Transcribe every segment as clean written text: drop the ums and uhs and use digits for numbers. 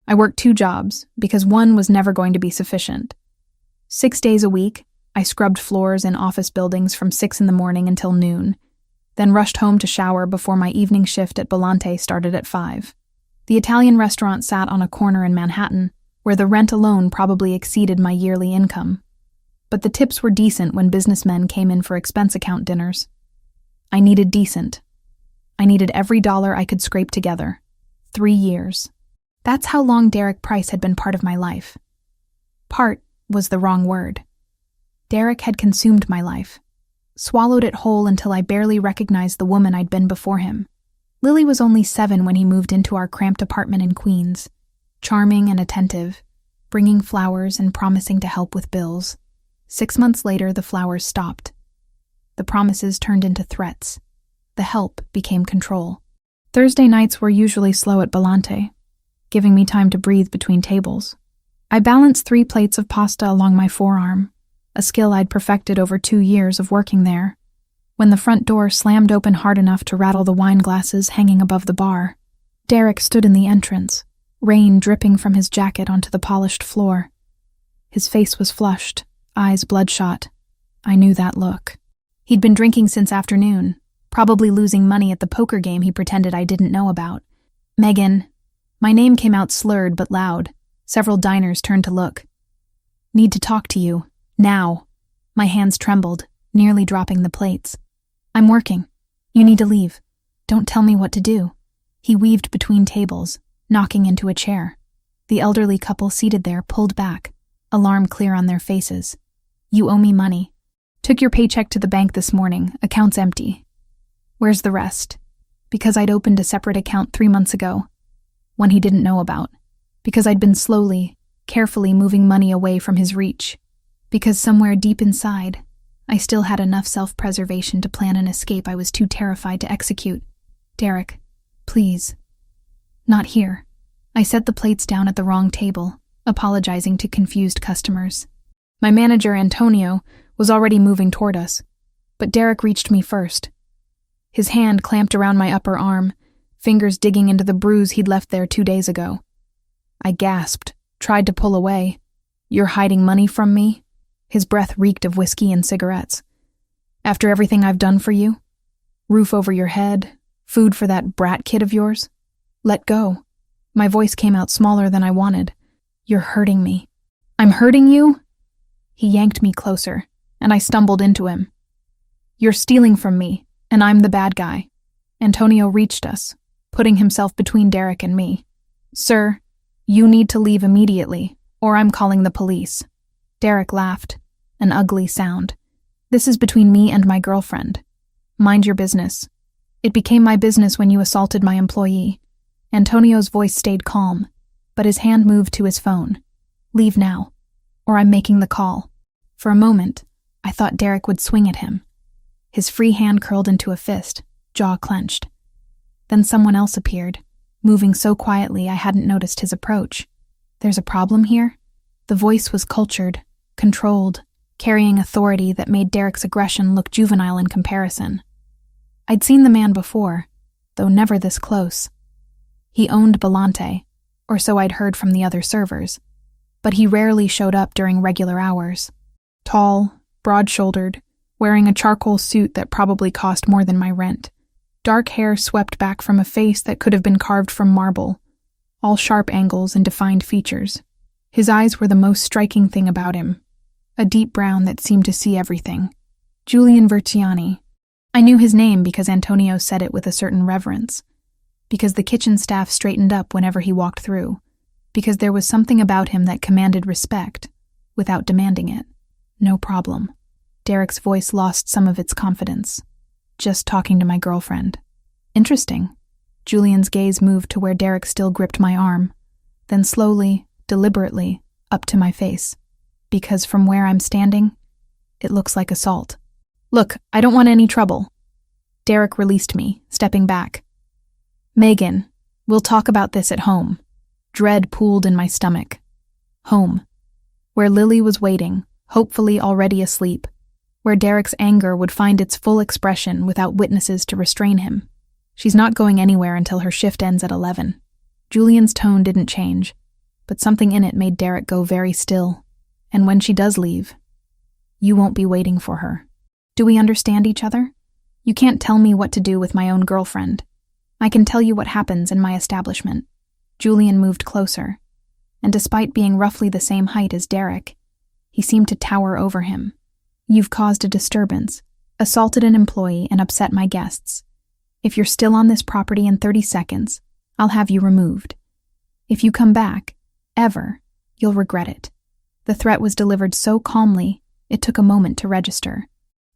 I worked 2 jobs because one was never going to be sufficient. 6 days a week, I scrubbed floors in office buildings from 6 in the morning until noon, then rushed home to shower before my evening shift at Bellante started at 5. The Italian restaurant sat on a corner in Manhattan, where the rent alone probably exceeded my yearly income. But the tips were decent when businessmen came in for expense account dinners. I needed decent. I needed every dollar I could scrape together. 3 years. That's how long Derek Price had been part of my life. Part was the wrong word. Derek had consumed my life, swallowed it whole until I barely recognized the woman I'd been before him. Lily was only 7 when he moved into our cramped apartment in Queens, charming and attentive, bringing flowers and promising to help with bills. 6 months later, the flowers stopped. The promises turned into threats. The help became control. Thursday nights were usually slow at Bellante, giving me time to breathe between tables. I balanced 3 plates of pasta along my forearm, a skill I'd perfected over 2 years of working there, when the front door slammed open hard enough to rattle the wine glasses hanging above the bar. Derek stood in the entrance, rain dripping from his jacket onto the polished floor. His face was flushed, eyes bloodshot. I knew that look. He'd been drinking since afternoon, probably losing money at the poker game he pretended I didn't know about. Megan. My name came out slurred but loud. Several diners turned to look. Need to talk to you. Now. My hands trembled, nearly dropping the plates. I'm working. You need to leave. Don't tell me what to do. He weaved between tables, knocking into a chair. The elderly couple seated there pulled back, alarm clear on their faces. You owe me money. Took your paycheck to the bank this morning, account's empty. Where's the rest? Because I'd opened a separate account 3 months ago, one he didn't know about. Because I'd been slowly, carefully moving money away from his reach. Because somewhere deep inside, I still had enough self-preservation to plan an escape I was too terrified to execute. Derek, please. Not here. I set the plates down at the wrong table, apologizing to confused customers. My manager, Antonio, was already moving toward us, but Derek reached me first. His hand clamped around my upper arm, fingers digging into the bruise he'd left there 2 days ago. I gasped, tried to pull away. You're hiding money from me? His breath reeked of whiskey and cigarettes. After everything I've done for you? Roof over your head? Food for that brat kid of yours? Let go. My voice came out smaller than I wanted. You're hurting me. I'm hurting you? He yanked me closer, and I stumbled into him. You're stealing from me, and I'm the bad guy. Antonio reached us, putting himself between Derek and me. Sir, you need to leave immediately, or I'm calling the police. Derek laughed, an ugly sound. This is between me and my girlfriend. Mind your business. It became my business when you assaulted my employee. Antonio's voice stayed calm, but his hand moved to his phone. Leave now, or I'm making the call. For a moment, I thought Derek would swing at him. His free hand curled into a fist, jaw clenched. Then someone else appeared, moving so quietly I hadn't noticed his approach. There's a problem here? The voice was cultured, controlled, carrying authority that made Derek's aggression look juvenile in comparison. I'd seen the man before, though never this close. He owned Bellante, or so I'd heard from the other servers, but he rarely showed up during regular hours. Tall, broad-shouldered, wearing a charcoal suit that probably cost more than my rent. Dark hair swept back from a face that could have been carved from marble, all sharp angles and defined features. His eyes were the most striking thing about him, a deep brown that seemed to see everything. Julian Verciani. I knew his name because Antonio said it with a certain reverence, because the kitchen staff straightened up whenever he walked through, because there was something about him that commanded respect, without demanding it. No problem. Derek's voice lost some of its confidence. Just talking to my girlfriend. Interesting. Julian's gaze moved to where Derek still gripped my arm, then slowly, deliberately, up to my face. Because from where I'm standing, it looks like assault. Look, I don't want any trouble. Derek released me, stepping back. Megan, we'll talk about this at home. Dread pooled in my stomach. Home. Where Lily was waiting, hopefully already asleep. Where Derek's anger would find its full expression without witnesses to restrain him. She's not going anywhere until her shift ends at 11. Julian's tone didn't change, but something in it made Derek go very still. And when she does leave, you won't be waiting for her. Do we understand each other? You can't tell me what to do with my own girlfriend. I can tell you what happens in my establishment. Julian moved closer, and despite being roughly the same height as Derek, he seemed to tower over him. You've caused a disturbance, assaulted an employee, and upset my guests. If you're still on this property in 30 seconds, I'll have you removed. If you come back, ever, you'll regret it. The threat was delivered so calmly, it took a moment to register.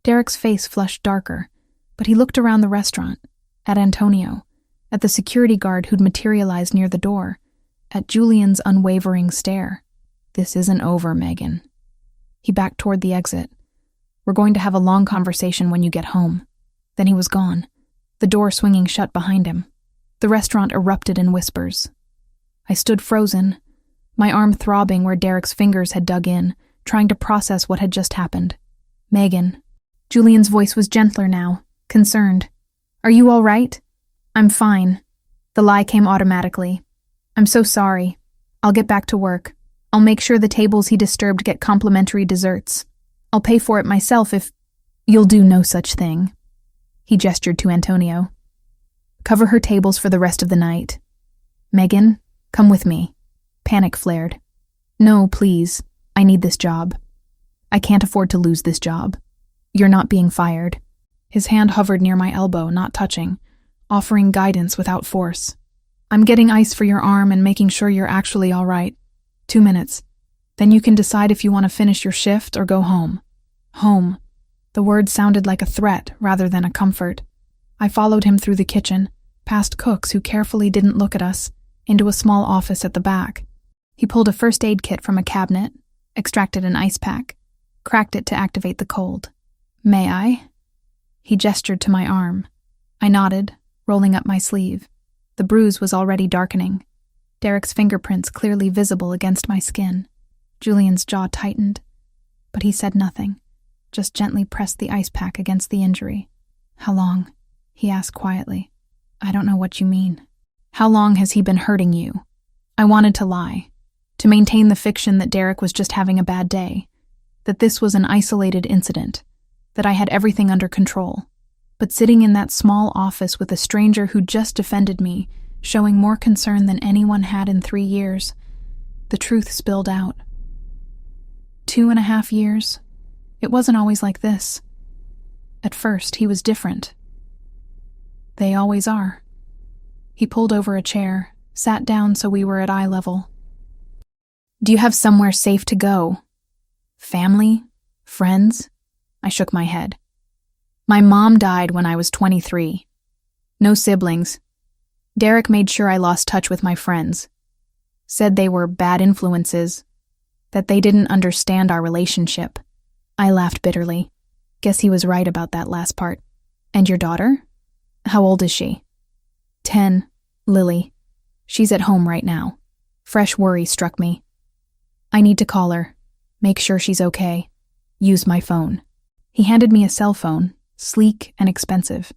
Derek's face flushed darker, but he looked around the restaurant, at Antonio, at the security guard who'd materialized near the door, at Julian's unwavering stare. This isn't over, Megan. He backed toward the exit. We're going to have a long conversation when you get home. Then he was gone, the door swinging shut behind him. The restaurant erupted in whispers. I stood frozen, my arm throbbing where Derek's fingers had dug in, trying to process what had just happened. Megan. Julian's voice was gentler now, concerned. Are you all right? I'm fine. The lie came automatically. I'm so sorry. I'll get back to work. I'll make sure the tables he disturbed get complimentary desserts. I'll pay for it myself if... You'll do no such thing. He gestured to Antonio. Cover her tables for the rest of the night. Megan, come with me. Panic flared. No, please. I need this job. I can't afford to lose this job. You're not being fired. His hand hovered near my elbow, not touching, offering guidance without force. I'm getting ice for your arm and making sure you're actually all right. 2 minutes. Then you can decide if you want to finish your shift or go home. Home. The word sounded like a threat rather than a comfort. I followed him through the kitchen, past cooks who carefully didn't look at us, into a small office at the back. He pulled a first aid kit from a cabinet, extracted an ice pack, cracked it to activate the cold. May I? He gestured to my arm. I nodded, rolling up my sleeve. The bruise was already darkening, Derek's fingerprints clearly visible against my skin. Julian's jaw tightened, but he said nothing, just gently pressed the ice pack against the injury. How long? He asked quietly. I don't know what you mean. How long has he been hurting you? I wanted to lie, to maintain the fiction that Derek was just having a bad day, that this was an isolated incident, that I had everything under control. But sitting in that small office with a stranger who just defended me, showing more concern than anyone had in 3 years, the truth spilled out. 2.5 years. It wasn't always like this. At first, he was different. They always are. He pulled over a chair, sat down so we were at eye level. Do you have somewhere safe to go? Family? Friends? I shook my head. My mom died when I was 23. No siblings. Derek made sure I lost touch with my friends. Said they were bad influences, that they didn't understand our relationship. I laughed bitterly. Guess he was right about that last part. And your daughter? How old is she? 10, Lily. She's at home right now. Fresh worry struck me. I need to call her. Make sure she's okay. Use my phone. He handed me a cell phone, sleek and expensive.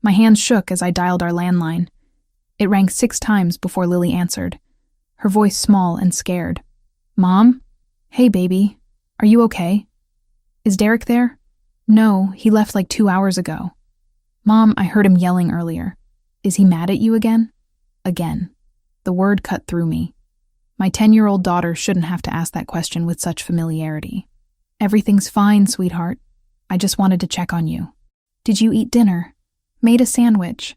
My hands shook as I dialed our landline. It rang 6 times before Lily answered, her voice small and scared. Mom? Hey, baby. Are you okay? Is Derek there? No, he left like 2 hours ago. Mom, I heard him yelling earlier. Is he mad at you again? Again. The word cut through me. My 10-year-old daughter shouldn't have to ask that question with such familiarity. Everything's fine, sweetheart. I just wanted to check on you. Did you eat dinner? Made a sandwich.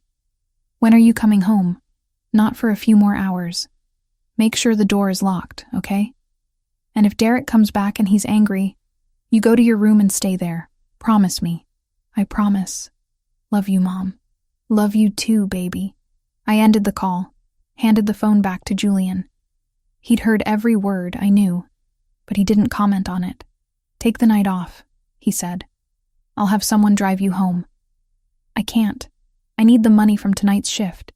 When are you coming home? Not for a few more hours. Make sure the door is locked, okay? And if Derek comes back and he's angry, you go to your room and stay there. Promise me. I promise. Love you, Mom. Love you too, baby. I ended the call, handed the phone back to Julian. He'd heard every word, I knew, but he didn't comment on it. Take the night off, he said. I'll have someone drive you home. I can't. I need the money from tonight's shift.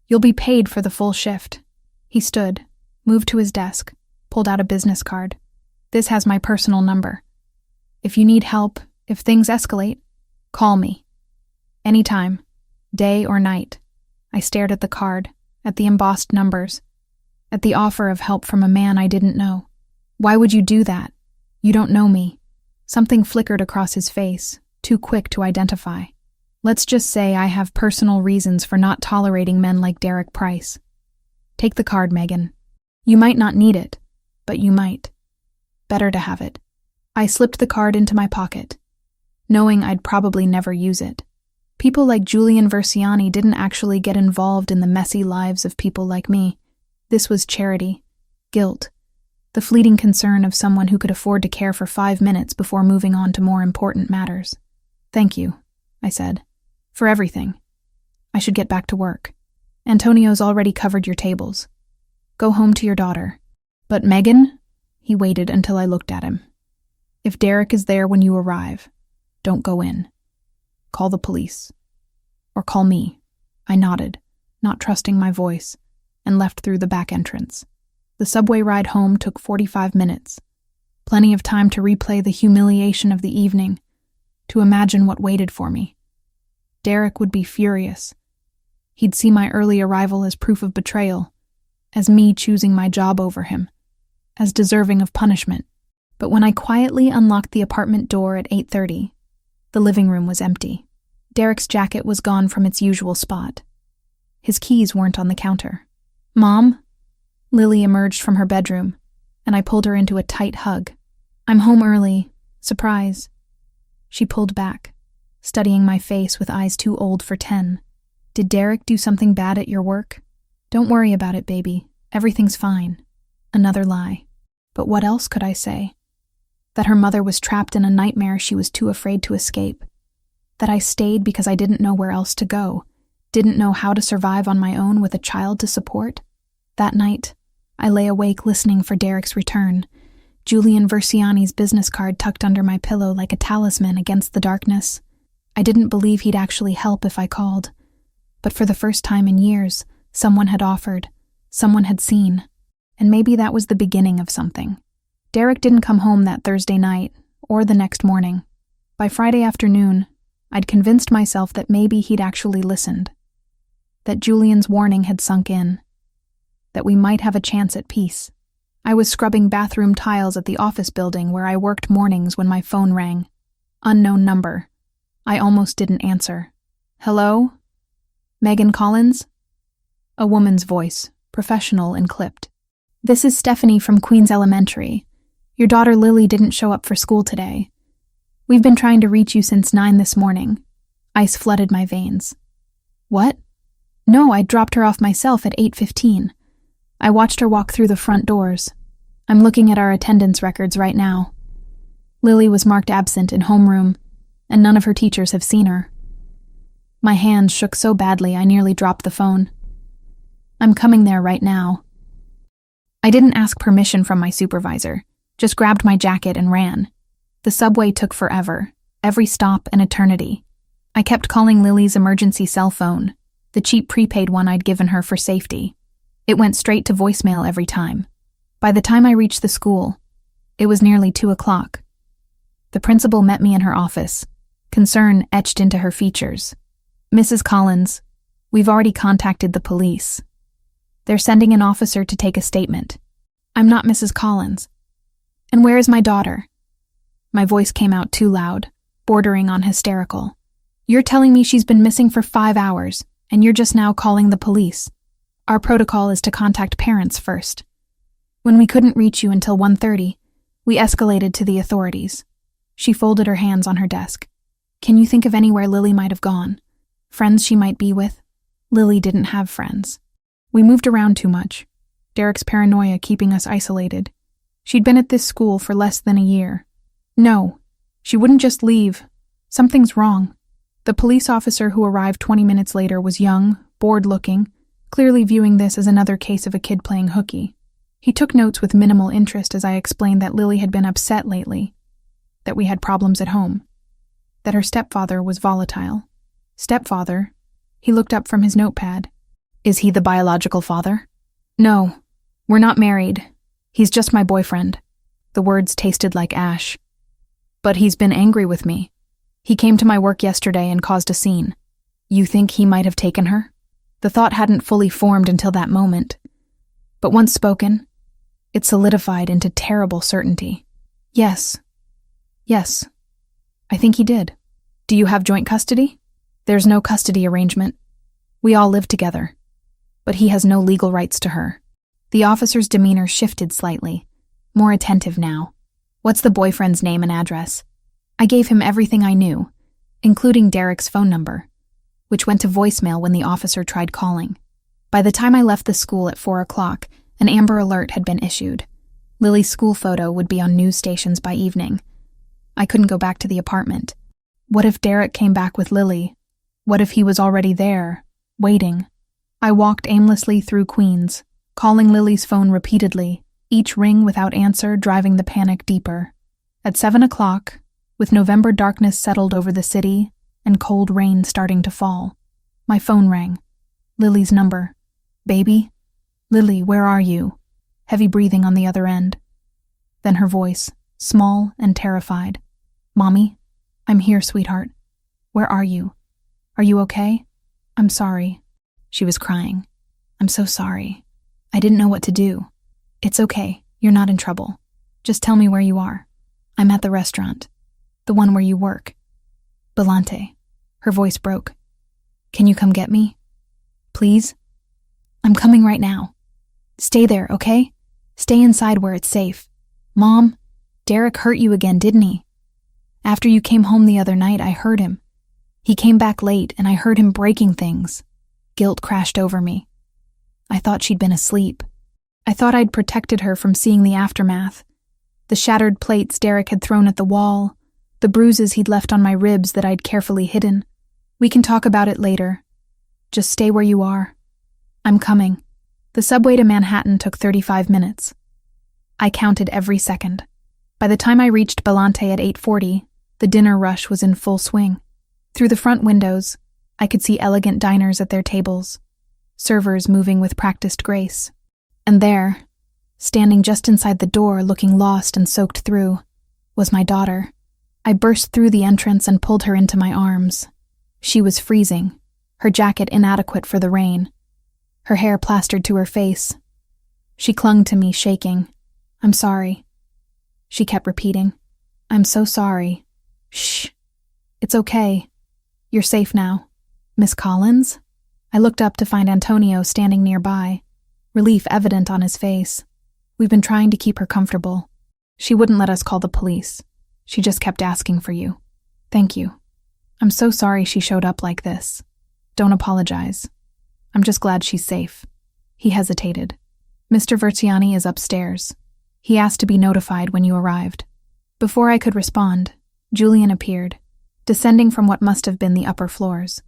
You'll be paid for the full shift. He stood, moved to his desk, pulled out a business card. This has my personal number. If you need help, if things escalate, call me. Anytime, day or night. I stared at the card, at the embossed numbers. at the offer of help from a man I didn't know. Why would you do that? You don't know me. Something flickered across his face, too quick to identify. Let's just say I have personal reasons for not tolerating men like Derek Price. Take the card, Megan. You might not need it, but you might. Better to have it. I slipped the card into my pocket, knowing I'd probably never use it. People like Julian Versiani didn't actually get involved in the messy lives of people like me. This was charity, guilt, the fleeting concern of someone who could afford to care for 5 minutes before moving on to more important matters. Thank you, I said, for everything. I should get back to work. Antonio's already covered your tables. Go home to your daughter. But Megan? He waited until I looked at him. If Derek is there when you arrive, don't go in. Call the police. Or call me. I nodded, not trusting my voice, and left through the back entrance. The subway ride home took 45 minutes. Plenty of time to replay the humiliation of the evening, to imagine what waited for me. Derek would be furious. He'd see my early arrival as proof of betrayal, as me choosing my job over him, as deserving of punishment. But when I quietly unlocked the apartment door at 8:30, the living room was empty. Derek's jacket was gone from its usual spot. His keys weren't on the counter. Mom? Lily emerged from her bedroom, and I pulled her into a tight hug. I'm home early. Surprise. She pulled back, studying my face with eyes too old for 10. Did Derek do something bad at your work? Don't worry about it, baby. Everything's fine. Another lie. But what else could I say? That her mother was trapped in a nightmare she was too afraid to escape. That I stayed because I didn't know where else to go, didn't know how to survive on my own with a child to support. That night, I lay awake listening for Derek's return, Julian Versiani's business card tucked under my pillow like a talisman against the darkness. I didn't believe he'd actually help if I called. But for the first time in years, someone had offered, someone had seen, and maybe that was the beginning of something. Derek didn't come home that Thursday night, or the next morning. By Friday afternoon, I'd convinced myself that maybe he'd actually listened, that Julian's warning had sunk in, that we might have a chance at peace. I was scrubbing bathroom tiles at the office building where I worked mornings when my phone rang. Unknown number. I almost didn't answer. Hello? Megan Collins? A woman's voice, professional and clipped. This is Stephanie from Queens Elementary. Your daughter Lily didn't show up for school today. We've been trying to reach you since 9 this morning. Ice flooded my veins. What? No, I dropped her off myself at 8:15. I watched her walk through the front doors. I'm looking at our attendance records right now. Lily was marked absent in homeroom, and none of her teachers have seen her. My hands shook so badly I nearly dropped the phone. I'm coming there right now. I didn't ask permission from my supervisor, just grabbed my jacket and ran. The subway took forever, every stop an eternity. I kept calling Lily's emergency cell phone, the cheap prepaid one I'd given her for safety. It went straight to voicemail every time. By the time I reached the school, it was nearly 2 o'clock. The principal met me in her office, concern etched into her features. Mrs. Collins, we've already contacted the police. They're sending an officer to take a statement. I'm not Mrs. Collins. And where is my daughter? My voice came out too loud, bordering on hysterical. You're telling me she's been missing for 5 hours, and you're just now calling the police. Our protocol is to contact parents first. When we couldn't reach you until 1:30, we escalated to the authorities. She folded her hands on her desk. Can you think of anywhere Lily might have gone? Friends she might be with? Lily didn't have friends. We moved around too much. Derek's paranoia keeping us isolated. She'd been at this school for less than a year. No, she wouldn't just leave. Something's wrong. The police officer who arrived 20 minutes later was young, bored-looking, clearly viewing this as another case of a kid playing hooky. He took notes with minimal interest as I explained that Lily had been upset lately, that we had problems at home, that her stepfather was volatile. Stepfather? He looked up from his notepad. Is he the biological father? No, we're not married. He's just my boyfriend. The words tasted like ash. But he's been angry with me. He came to my work yesterday and caused a scene. You think he might have taken her? The thought hadn't fully formed until that moment. But once spoken, it solidified into terrible certainty. Yes. Yes. I think he did. Do you have joint custody? There's no custody arrangement. We all live together. But he has no legal rights to her. The officer's demeanor shifted slightly, more attentive now. What's the boyfriend's name and address? I gave him everything I knew, including Derek's phone number, which went to voicemail when the officer tried calling. By the time I left the school at 4 o'clock, an Amber Alert had been issued. Lily's school photo would be on news stations by evening. I couldn't go back to the apartment. What if Derek came back with Lily? What if he was already there, waiting? I walked aimlessly through Queens, calling Lily's phone repeatedly, each ring without answer driving the panic deeper. At 7 o'clock, with November darkness settled over the city and cold rain starting to fall, my phone rang. Lily's number. Baby? Lily, where are you? Heavy breathing on the other end. Then her voice, small and terrified. Mommy? I'm here, sweetheart. Where are you? Are you okay? I'm sorry. She was crying. I'm so sorry. I didn't know what to do. It's okay. You're not in trouble. Just tell me where you are. I'm at the restaurant. The one where you work. Belante. Her voice broke. Can you come get me? Please? I'm coming right now. Stay there, okay? Stay inside where it's safe. Mom, Derek hurt you again, didn't he? After you came home the other night, I heard him. He came back late and I heard him breaking things. Guilt crashed over me. I thought she'd been asleep. I thought I'd protected her from seeing the aftermath. The shattered plates Derek had thrown at the wall, the bruises he'd left on my ribs that I'd carefully hidden. We can talk about it later. Just stay where you are. I'm coming. The subway to Manhattan took 35 minutes. I counted every second. By the time I reached Belante at 8:40, the dinner rush was in full swing. Through the front windows, I could see elegant diners at their tables, servers moving with practiced grace. And there, standing just inside the door, looking lost and soaked through, was my daughter. I burst through the entrance and pulled her into my arms. She was freezing, her jacket inadequate for the rain, her hair plastered to her face. She clung to me, shaking. I'm sorry. She kept repeating. I'm so sorry. Shh. It's okay. You're safe now. Miss Collins? I looked up to find Antonio standing nearby, relief evident on his face. We've been trying to keep her comfortable. She wouldn't let us call the police. She just kept asking for you. Thank you. I'm so sorry she showed up like this. Don't apologize. I'm just glad she's safe. He hesitated. Mr. Verziani is upstairs. He asked to be notified when you arrived. Before I could respond, Julian appeared, descending from what must have been the upper floors.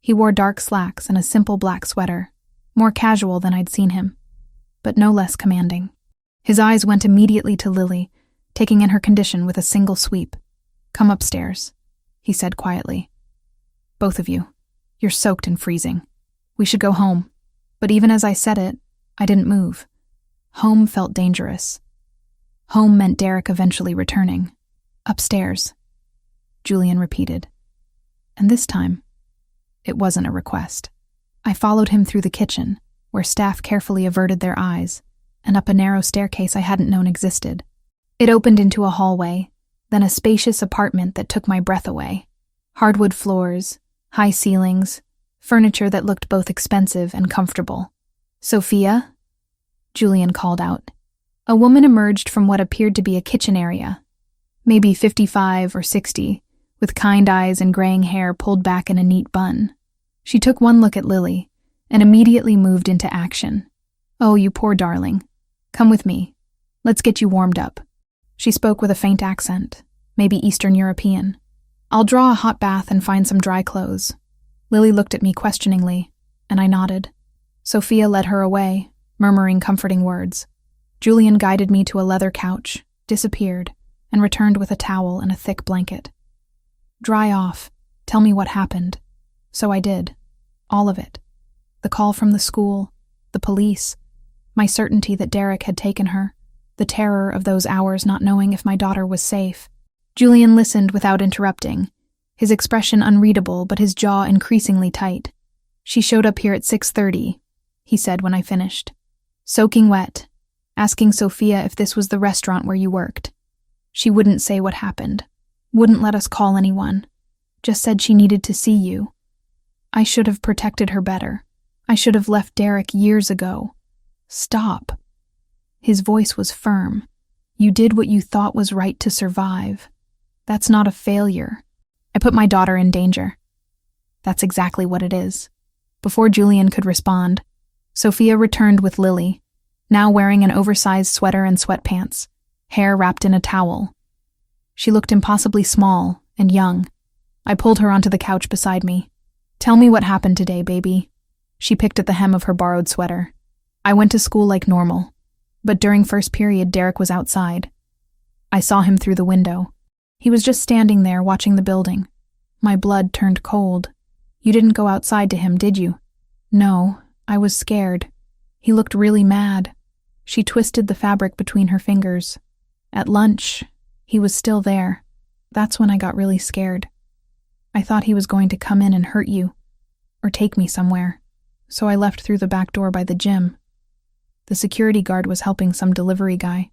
He wore dark slacks and a simple black sweater, more casual than I'd seen him, but no less commanding. His eyes went immediately to Lily, taking in her condition with a single sweep. Come upstairs, he said quietly. Both of you. You're soaked and freezing. We should go home. But even as I said it, I didn't move. Home felt dangerous. Home meant Derek eventually returning. Upstairs, Julian repeated. And this time, it wasn't a request. I followed him through the kitchen, where staff carefully averted their eyes, and up a narrow staircase I hadn't known existed. It opened into a hallway, then a spacious apartment that took my breath away. Hardwood floors, high ceilings, furniture that looked both expensive and comfortable. Sophia? Julian called out. A woman emerged from what appeared to be a kitchen area, maybe 55 or 60, with kind eyes and graying hair pulled back in a neat bun. She took one look at Lily and immediately moved into action. Oh, you poor darling. Come with me. Let's get you warmed up. She spoke with a faint accent, maybe Eastern European. I'll draw a hot bath and find some dry clothes. Lily looked at me questioningly, and I nodded. Sophia led her away, murmuring comforting words. Julian guided me to a leather couch, disappeared, and returned with a towel and a thick blanket. Dry off. Tell me what happened. So I did. All of it. The call from the school, the police, my certainty that Derek had taken her, the terror of those hours not knowing if my daughter was safe. Julian listened without interrupting, his expression unreadable but his jaw increasingly tight. She showed up here at 6:30, he said when I finished. soaking wet, asking Sophia if this was the restaurant where you worked. She wouldn't say what happened, wouldn't let us call anyone, just said she needed to see you. I should have protected her better. I should have left Derek years ago. Stop. His voice was firm. You did what you thought was right to survive. That's not a failure. I put my daughter in danger. That's exactly what it is. Before Julian could respond, Sophia returned with Lily, now wearing an oversized sweater and sweatpants, hair wrapped in a towel. She looked impossibly small and young. I pulled her onto the couch beside me. Tell me what happened today, baby. She picked at the hem of her borrowed sweater. I went to school like normal, but during first period, Derek was outside. I saw him through the window. He was just standing there watching the building. My blood turned cold. You didn't go outside to him, did you? No, I was scared. He looked really mad. She twisted the fabric between her fingers. At lunch, he was still there. That's when I got really scared. I thought he was going to come in and hurt you, or take me somewhere, so I left through the back door by the gym. The security guard was helping some delivery guy,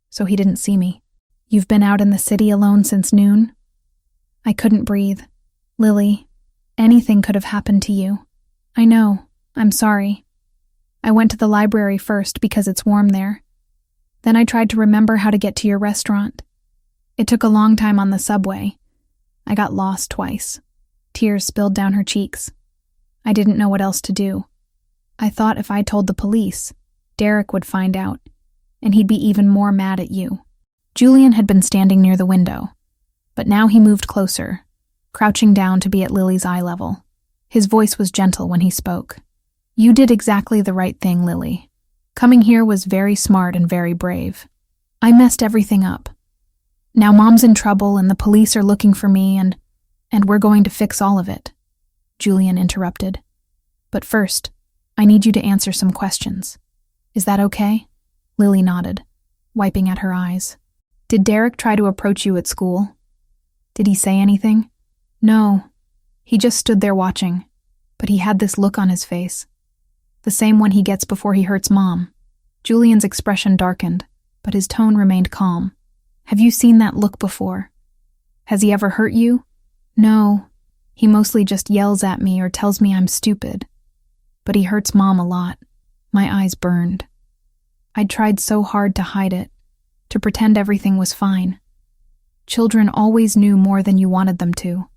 so he didn't see me. You've been out in the city alone since noon? I couldn't breathe. Lily, anything could have happened to you. I know, I'm sorry. I went to the library first because it's warm there. Then I tried to remember how to get to your restaurant. It took a long time on the subway. I got lost twice. Tears spilled down her cheeks. I didn't know what else to do. I thought if I told the police, Derek would find out, and he'd be even more mad at you. Julian had been standing near the window, but now he moved closer, crouching down to be at Lily's eye level. His voice was gentle when he spoke. You did exactly the right thing, Lily. Coming here was very smart and very brave. I messed everything up. Now Mom's in trouble and the police are looking for me and we're going to fix all of it. Julian interrupted. But first, I need you to answer some questions. Is that okay? Lily nodded, wiping at her eyes. Did Derek try to approach you at school? Did he say anything? No. He just stood there watching, but he had this look on his face. The same one he gets before he hurts Mom. Julian's expression darkened, but his tone remained calm. Have you seen that look before? Has he ever hurt you? No. He mostly just yells at me or tells me I'm stupid. But he hurts Mom a lot. My eyes burned. I'd tried so hard to hide it, to pretend everything was fine. Children always knew more than you wanted them to.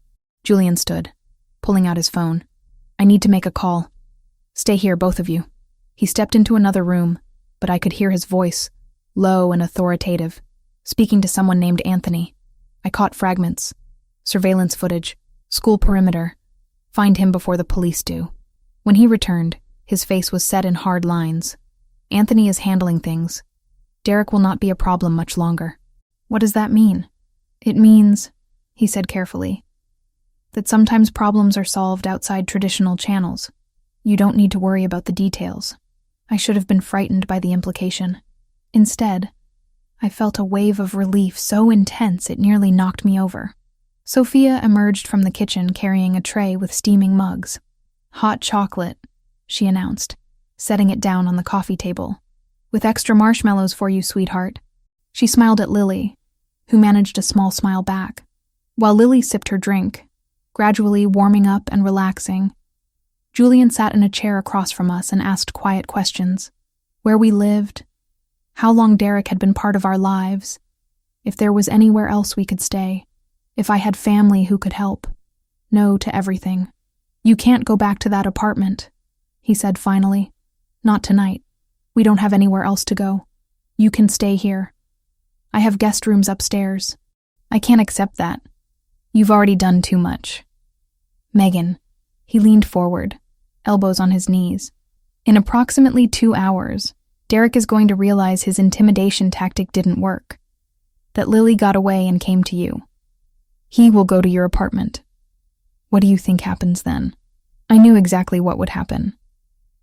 Julian stood, pulling out his phone. I need to make a call. Stay here, both of you. He stepped into another room, but I could hear his voice, low and authoritative, speaking to someone named Anthony. I caught fragments. Surveillance footage. School perimeter. Find him before the police do. When he returned, his face was set in hard lines. Anthony is handling things. Derek will not be a problem much longer. What does that mean? It means, he said carefully, that sometimes problems are solved outside traditional channels. You don't need to worry about the details. I should have been frightened by the implication. Instead, I felt a wave of relief so intense it nearly knocked me over. Sophia emerged from the kitchen carrying a tray with steaming mugs. Hot chocolate, she announced, setting it down on the coffee table. With extra marshmallows for you, sweetheart. She smiled at Lily, who managed a small smile back. While Lily sipped her drink, gradually warming up and relaxing, Julian sat in a chair across from us and asked quiet questions. Where we lived, how long Derek had been part of our lives, if there was anywhere else we could stay, if I had family who could help. No to everything. You can't go back to that apartment, he said finally. Not tonight. We don't have anywhere else to go. You can stay here. I have guest rooms upstairs. I can't accept that. You've already done too much. Megan. He leaned forward, elbows on his knees. In approximately 2 hours, Derek is going to realize his intimidation tactic didn't work, that Lily got away and came to you. He will go to your apartment. What do you think happens then? I knew exactly what would happen.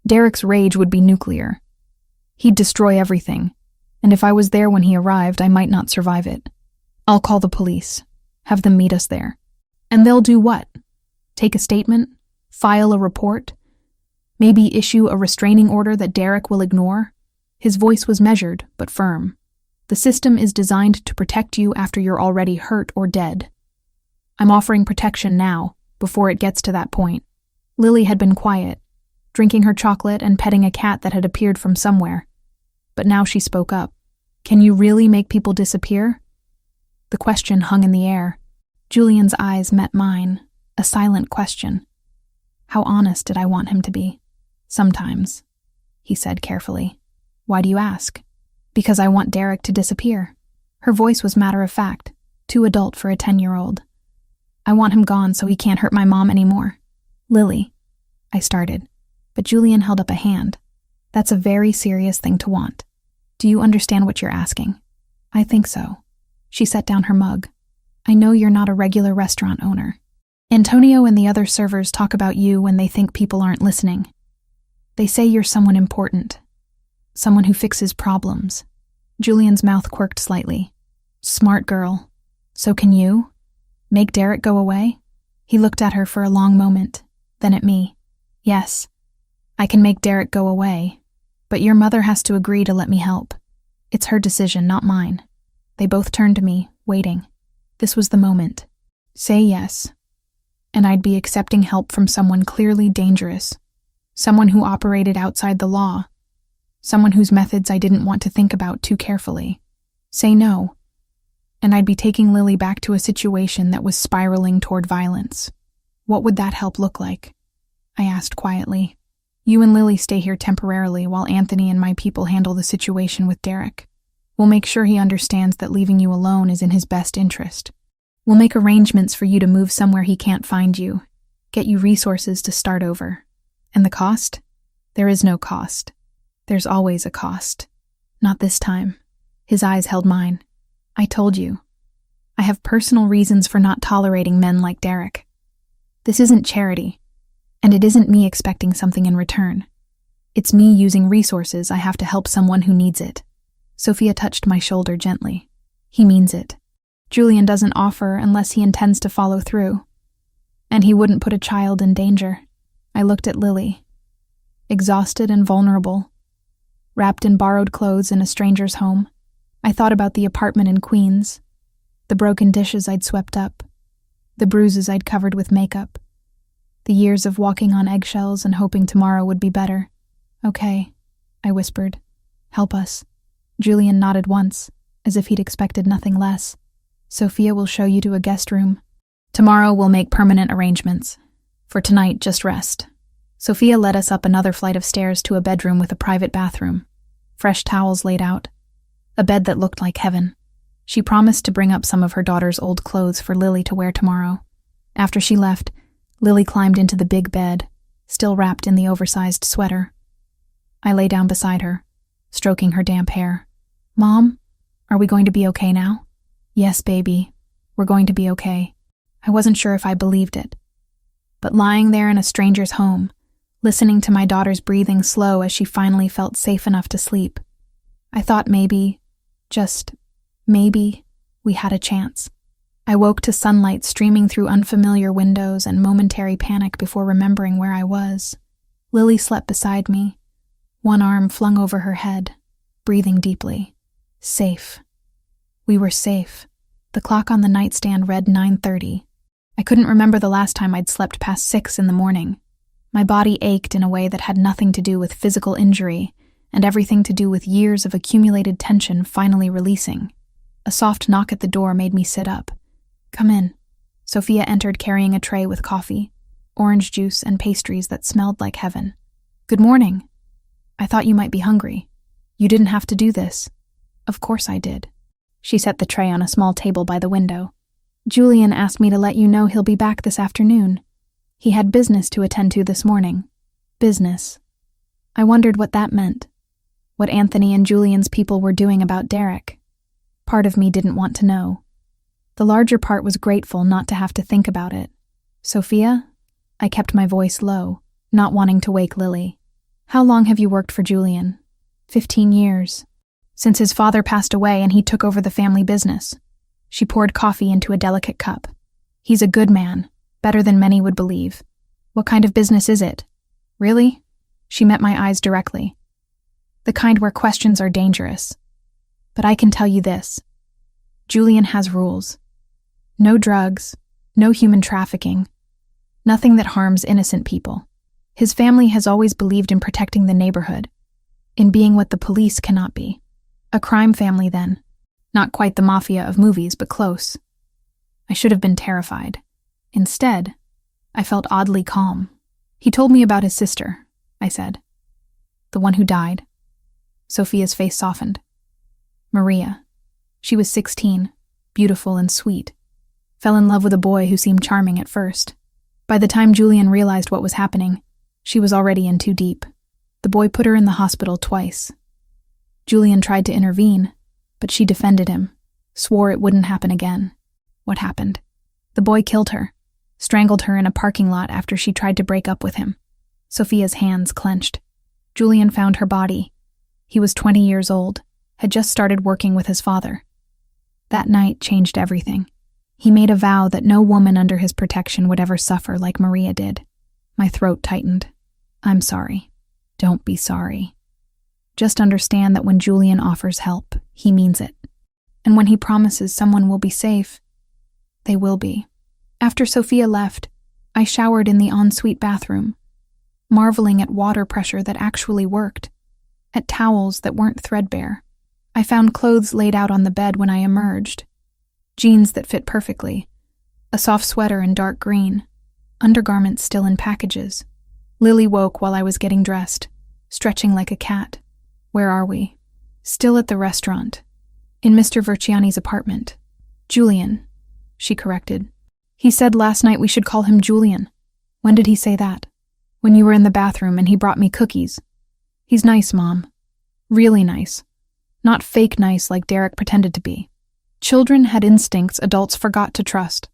Derek's rage would be nuclear. He'd destroy everything, and if I was there when he arrived, I might not survive it. I'll call the police, have them meet us there. And they'll do what? Take a statement? File a report? Maybe issue a restraining order that Derek will ignore? His voice was measured, but firm. The system is designed to protect you after you're already hurt or dead. I'm offering protection now, before it gets to that point. Lily had been quiet, drinking her chocolate and petting a cat that had appeared from somewhere. But now she spoke up. Can you really make people disappear? The question hung in the air. Julian's eyes met mine, a silent question. How honest did I want him to be? Sometimes, he said carefully. Why do you ask? Because I want Derek to disappear. Her voice was matter-of-fact, too adult for a 10-year-old. I want him gone so he can't hurt my mom anymore. Lily, I started, but Julian held up a hand. That's a very serious thing to want. Do you understand what you're asking? I think so. She set down her mug. I know you're not a regular restaurant owner. Antonio and the other servers talk about you when they think people aren't listening. They say you're someone important. Someone who fixes problems. Julian's mouth quirked slightly. Smart girl. So can you? Make Derek go away? He looked at her for a long moment, then at me. Yes, I can make Derek go away, but your mother has to agree to let me help. It's her decision, not mine. They both turned to me, waiting. This was the moment. Say yes, and I'd be accepting help from someone clearly dangerous, someone who operated outside the law, someone whose methods I didn't want to think about too carefully. Say no, and I'd be taking Lily back to a situation that was spiraling toward violence. What would that help look like? I asked quietly. You and Lily stay here temporarily while Anthony and my people handle the situation with Derek. We'll make sure he understands that leaving you alone is in his best interest. We'll make arrangements for you to move somewhere he can't find you, get you resources to start over. And the cost? There is no cost. There's always a cost. Not this time. His eyes held mine. I told you. I have personal reasons for not tolerating men like Derek. This isn't charity, and it isn't me expecting something in return. It's me using resources I have to help someone who needs it. Sophia touched my shoulder gently. He means it. Julian doesn't offer unless he intends to follow through. And he wouldn't put a child in danger. I looked at Lily. Exhausted and vulnerable. Wrapped in borrowed clothes in a stranger's home. I thought about the apartment in Queens. The broken dishes I'd swept up. The bruises I'd covered with makeup. The years of walking on eggshells and hoping tomorrow would be better. Okay, I whispered. Help us. Julian nodded once, as if he'd expected nothing less. Sophia will show you to a guest room. Tomorrow we'll make permanent arrangements. For tonight, just rest. Sophia led us up another flight of stairs to a bedroom with a private bathroom. Fresh towels laid out. A bed that looked like heaven. She promised to bring up some of her daughter's old clothes for Lily to wear tomorrow. After she left, Lily climbed into the big bed, still wrapped in the oversized sweater. I lay down beside her, stroking her damp hair. Mom, are we going to be okay now? Yes, baby, we're going to be okay. I wasn't sure if I believed it. But lying there in a stranger's home, listening to my daughter's breathing slow as she finally felt safe enough to sleep, I thought maybe, just maybe, we had a chance. I woke to sunlight streaming through unfamiliar windows and momentary panic before remembering where I was. Lily slept beside me, one arm flung over her head, breathing deeply. Safe. We were safe. The clock on the nightstand read 9:30. I couldn't remember the last time I'd slept past 6 in the morning. My body ached in a way that had nothing to do with physical injury and everything to do with years of accumulated tension finally releasing. A soft knock at the door made me sit up. Come in. Sophia entered carrying a tray with coffee, orange juice, and pastries that smelled like heaven. Good morning. I thought you might be hungry. You didn't have to do this. Of course I did. She set the tray on a small table by the window. Julian asked me to let you know he'll be back this afternoon. He had business to attend to this morning. Business. I wondered what that meant. What Anthony and Julian's people were doing about Derek. Part of me didn't want to know. The larger part was grateful not to have to think about it. Sophia? I kept my voice low, not wanting to wake Lily. How long have you worked for Julian? 15 years. Since his father passed away and he took over the family business. She poured coffee into a delicate cup. He's a good man, better than many would believe. What kind of business is it? Really? She met my eyes directly. The kind where questions are dangerous. But I can tell you this. Julian has rules. No drugs, no human trafficking, nothing that harms innocent people. His family has always believed in protecting the neighborhood, in being what the police cannot be. A crime family, then. Not quite the mafia of movies, but close. I should have been terrified. Instead, I felt oddly calm. He told me about his sister, I said. The one who died. Sophia's face softened. Maria. She was 16, beautiful and sweet. Fell in love with a boy who seemed charming at first. By the time Julian realized what was happening, she was already in too deep. The boy put her in the hospital twice. Julian tried to intervene, but she defended him, swore it wouldn't happen again. What happened? The boy killed her, strangled her in a parking lot after she tried to break up with him. Sophia's hands clenched. Julian found her body. He was 20 years old, had just started working with his father. That night changed everything. He made a vow that no woman under his protection would ever suffer like Maria did. My throat tightened. I'm sorry. Don't be sorry. Just understand that when Julian offers help, he means it. And when he promises someone will be safe, they will be. After Sophia left, I showered in the ensuite bathroom, marveling at water pressure that actually worked, at towels that weren't threadbare. I found clothes laid out on the bed when I emerged. Jeans that fit perfectly, a soft sweater in dark green, undergarments still in packages. Lily woke while I was getting dressed, stretching like a cat. Where are we? Still at the restaurant. In Mr. Verciani's apartment. Julian, she corrected. He said last night we should call him Julian. When did he say that? When you were in the bathroom and he brought me cookies. He's nice, Mom. Really nice. Not fake nice like Derek pretended to be. Children had instincts adults forgot to trust.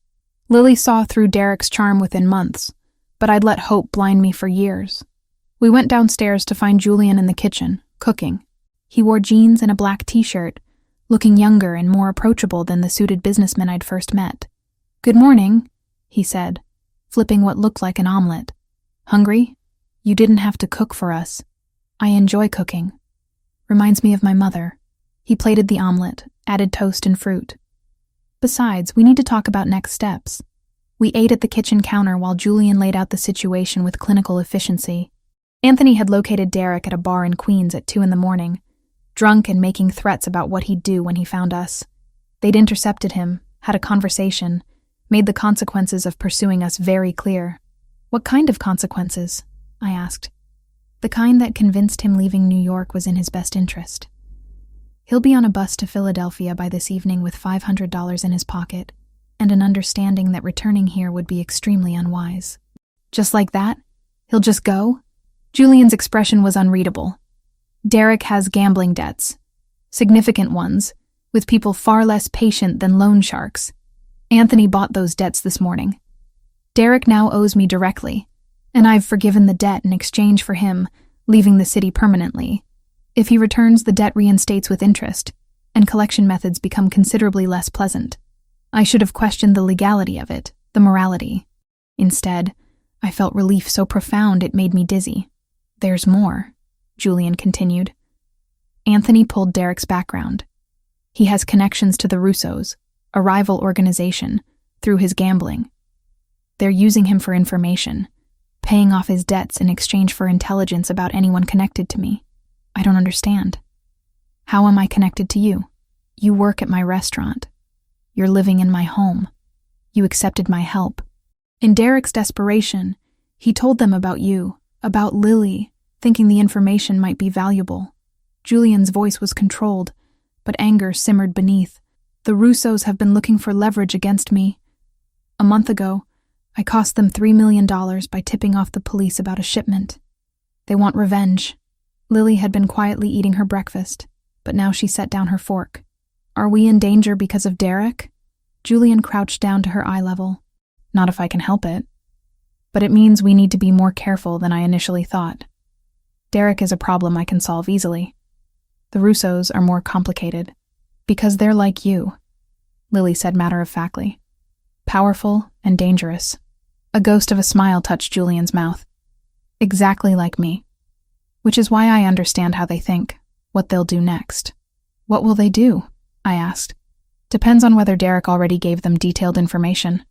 Lily saw through Derek's charm within months, but I'd let hope blind me for years. We went downstairs to find Julian in the kitchen, cooking. He wore jeans and a black t-shirt, looking younger and more approachable than the suited businessman I'd first met. Good morning, he said, flipping what looked like an omelet. Hungry? You didn't have to cook for us. I enjoy cooking. Reminds me of my mother. He plated the omelet, added toast and fruit. Besides, we need to talk about next steps. We ate at the kitchen counter while Julian laid out the situation with clinical efficiency. Anthony had located Derek at a bar in Queens at 2 a.m, drunk and making threats about what he'd do when he found us. They'd intercepted him, had a conversation, made the consequences of pursuing us very clear. What kind of consequences? I asked. The kind that convinced him leaving New York was in his best interest. He'll be on a bus to Philadelphia by this evening with $500 in his pocket, and an understanding that returning here would be extremely unwise. Just like that? He'll just go? Julian's expression was unreadable. Derek has gambling debts, significant ones, with people far less patient than loan sharks. Anthony bought those debts this morning. Derek now owes me directly, and I've forgiven the debt in exchange for him leaving the city permanently. If he returns, the debt reinstates with interest, and collection methods become considerably less pleasant. I should have questioned the legality of it, the morality. Instead, I felt relief so profound it made me dizzy. There's more, Julian continued. Anthony pulled Derek's background. He has connections to the Russos, a rival organization, through his gambling. They're using him for information, paying off his debts in exchange for intelligence about anyone connected to me. I don't understand. How am I connected to you? You work at my restaurant. You're living in my home. You accepted my help. In Derek's desperation, he told them about you, about Lily, thinking the information might be valuable. Julian's voice was controlled, but anger simmered beneath. The Russos have been looking for leverage against me. A month ago, I cost them $3 million by tipping off the police about a shipment. They want revenge. Lily had been quietly eating her breakfast, but now she set down her fork. Are we in danger because of Derek? Julian crouched down to her eye level. Not if I can help it. But it means we need to be more careful than I initially thought. Derek is a problem I can solve easily. The Russos are more complicated, because they're like you, Lily said matter-of-factly. Powerful and dangerous. A ghost of a smile touched Julian's mouth. Exactly like me. Which is why I understand how they think. what they'll do next. What will they do? I asked. Depends on whether Derek already gave them detailed information.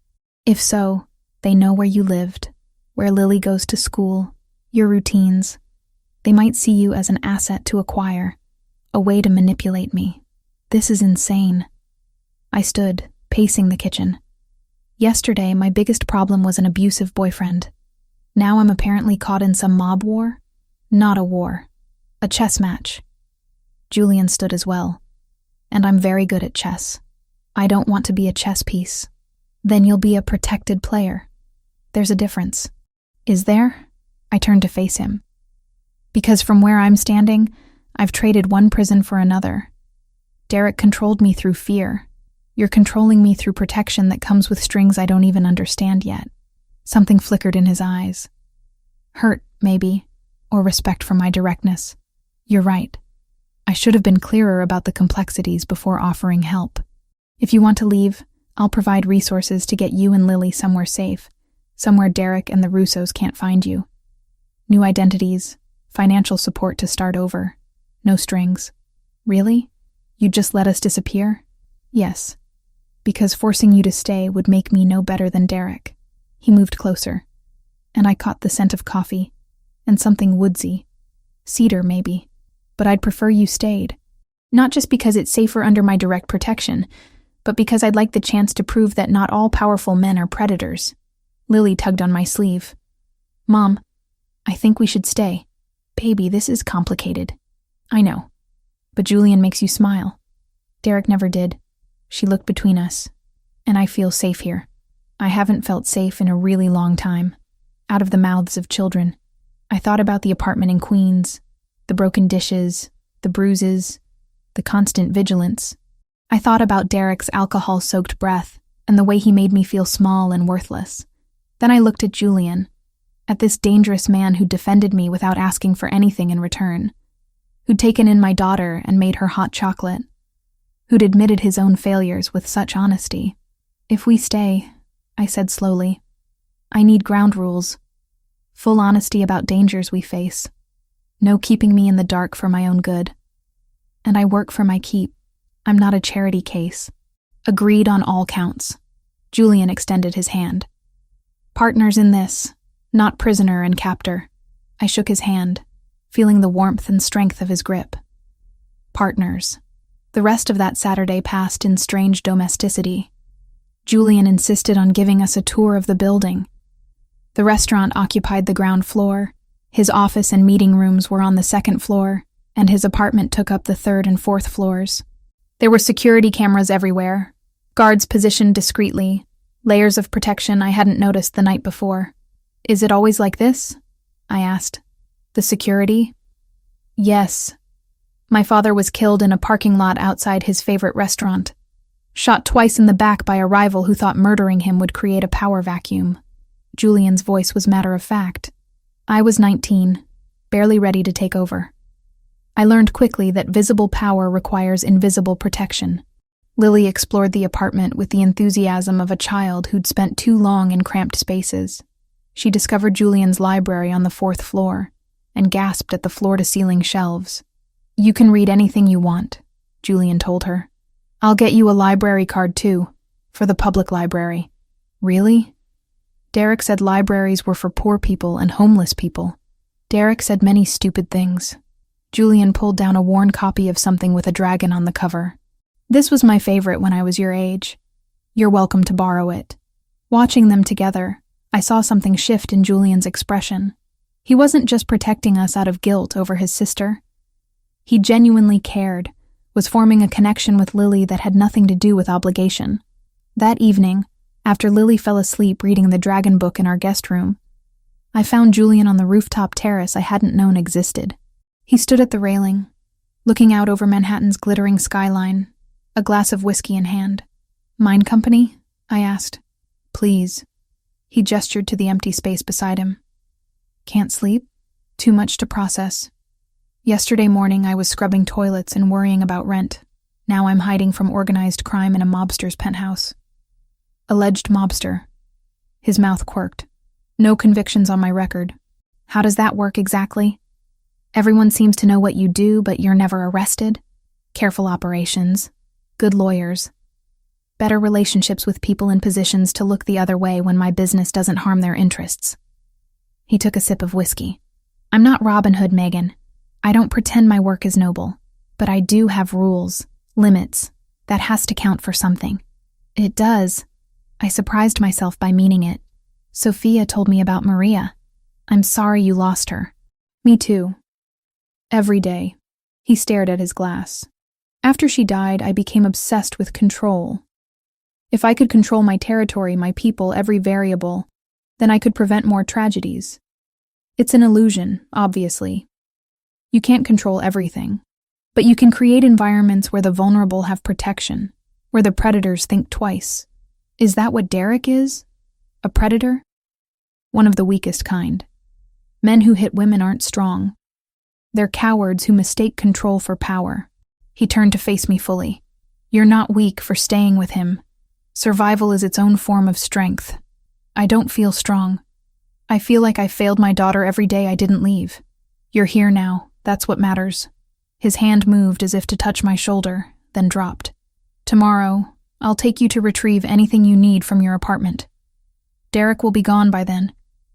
If so, they know where you lived, where Lily goes to school, your routines. They might see you as an asset to acquire, a way to manipulate me. This is insane. I stood, pacing the kitchen. Yesterday, my biggest problem was an abusive boyfriend. Now I'm apparently caught in some mob war? Not a war. A chess match. Julian stood as well. And I'm very good at chess. I don't want to be a chess piece. Then you'll be a protected player. There's a difference. Is there? I turned to face him. Because from where I'm standing, I've traded one prison for another. Derek controlled me through fear. You're controlling me through protection that comes with strings I don't even understand yet. Something flickered in his eyes. Hurt, maybe, or respect for my directness. You're right. I should have been clearer about the complexities before offering help. If you want to leave, I'll provide resources to get you and Lily somewhere safe, somewhere Derek and the Russos can't find you. New identities, financial support to start over. No strings. Really? You'd just let us disappear? Yes. Because forcing you to stay would make me no better than Derek. He moved closer, and I caught the scent of coffee, and something woodsy. Cedar, maybe. But I'd prefer you stayed. Not just because it's safer under my direct protection, but because I'd like the chance to prove that not all powerful men are predators. Lily tugged on my sleeve. Mom, I think we should stay. Baby, this is complicated. I know. But Julian makes you smile. Derek never did. She looked between us. And I feel safe here. I haven't felt safe in a really long time. Out of the mouths of children. I thought about the apartment in Queens, the broken dishes, the bruises, the constant vigilance. I thought about Derek's alcohol-soaked breath and the way he made me feel small and worthless. Then I looked at Julian, at this dangerous man who defended me without asking for anything in return, who'd taken in my daughter and made her hot chocolate, who'd admitted his own failures with such honesty. If we stay, I said slowly, I need ground rules. Full honesty about dangers we face. No keeping me in the dark for my own good. And I work for my keep. I'm not a charity case. Agreed on all counts. Julian extended his hand. Partners in this, not prisoner and captor. I shook his hand, feeling the warmth and strength of his grip. Partners. The rest of that Saturday passed in strange domesticity. Julian insisted on giving us a tour of the building. The restaurant occupied the ground floor, his office and meeting rooms were on the second floor, and his apartment took up the third and fourth floors. There were security cameras everywhere, guards positioned discreetly, layers of protection I hadn't noticed the night before. Is it always like this? I asked. The security? Yes. My father was killed in a parking lot outside his favorite restaurant. Shot twice in the back by a rival who thought murdering him would create a power vacuum. Julian's voice was matter-of-fact. I was 19, barely ready to take over. I learned quickly that visible power requires invisible protection. Lily explored the apartment with the enthusiasm of a child who'd spent too long in cramped spaces. She discovered Julian's library on the fourth floor and gasped at the floor-to-ceiling shelves. You can read anything you want, Julian told her. I'll get you a library card too, for the public library. Really? Derek said libraries were for poor people and homeless people. Derek said many stupid things. Julian pulled down a worn copy of something with a dragon on the cover. This was my favorite when I was your age. You're welcome to borrow it. Watching them together, I saw something shift in Julian's expression. He wasn't just protecting us out of guilt over his sister. He genuinely cared, was forming a connection with Lily that had nothing to do with obligation. That evening, after Lily fell asleep reading the dragon book in our guest room, I found Julian on the rooftop terrace I hadn't known existed. He stood at the railing, looking out over Manhattan's glittering skyline, a glass of whiskey in hand. Mine company? I asked. Please. He gestured to the empty space beside him. Can't sleep? Too much to process. Yesterday morning I was scrubbing toilets and worrying about rent. Now I'm hiding from organized crime in a mobster's penthouse. Alleged mobster. His mouth quirked. No convictions on my record. How does that work exactly? Everyone seems to know what you do, but you're never arrested. Careful operations. Good lawyers. Better relationships with people in positions to look the other way when my business doesn't harm their interests. He took a sip of whiskey. I'm not Robin Hood, Megan. I don't pretend my work is noble. But I do have rules, limits. That has to count for something. It does. I surprised myself by meaning it. Sophia told me about Maria. I'm sorry you lost her. Me too. Every day. He stared at his glass. After she died, I became obsessed with control. If I could control my territory, my people, every variable, then I could prevent more tragedies. It's an illusion, obviously. You can't control everything, but you can create environments where the vulnerable have protection, where the predators think twice. Is that what Derek is? A predator? One of the weakest kind. Men who hit women aren't strong. They're cowards who mistake control for power. He turned to face me fully. You're not weak for staying with him. Survival is its own form of strength. I don't feel strong. I feel like I failed my daughter every day I didn't leave. You're here now. That's what matters. His hand moved as if to touch my shoulder, then dropped. Tomorrow, I'll take you to retrieve anything you need from your apartment. Derek will be gone by then,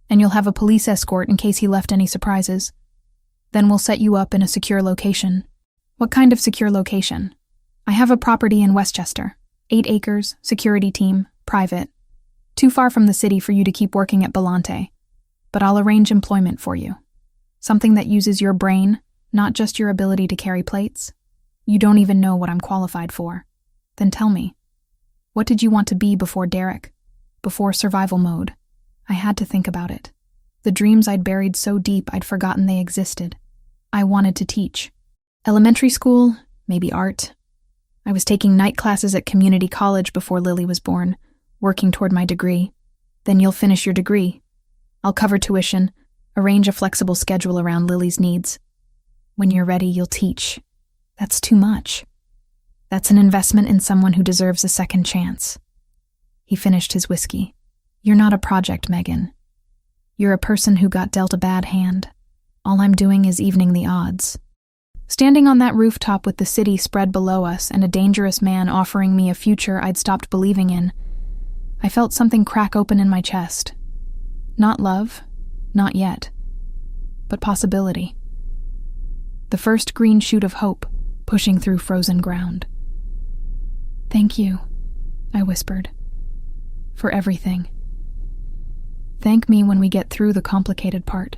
and you'll have a police escort in case he left any surprises. Then we'll set you up in a secure location. What kind of secure location? I have a property in Westchester. 8 acres, security team, private. Too far from the city for you to keep working at Belante. But I'll arrange employment for you. Something that uses your brain, not just your ability to carry plates. You don't even know what I'm qualified for. Then tell me, what did you want to be before Derek? Before survival mode? I had to think about it. The dreams I'd buried so deep I'd forgotten they existed. I wanted to teach. Elementary school, maybe art. I was taking night classes at community college before Lily was born, working toward my degree. Then you'll finish your degree. I'll cover tuition, arrange a flexible schedule around Lily's needs. When you're ready, you'll teach. That's too much. That's an investment in someone who deserves a second chance. He finished his whiskey. You're not a project, Megan. You're a person who got dealt a bad hand. All I'm doing is evening the odds. Standing on that rooftop with the city spread below us and a dangerous man offering me a future I'd stopped believing in, I felt something crack open in my chest. Not love, not yet, but possibility. The first green shoot of hope pushing through frozen ground. Thank you, I whispered, for everything. Thank me when we get through the complicated part.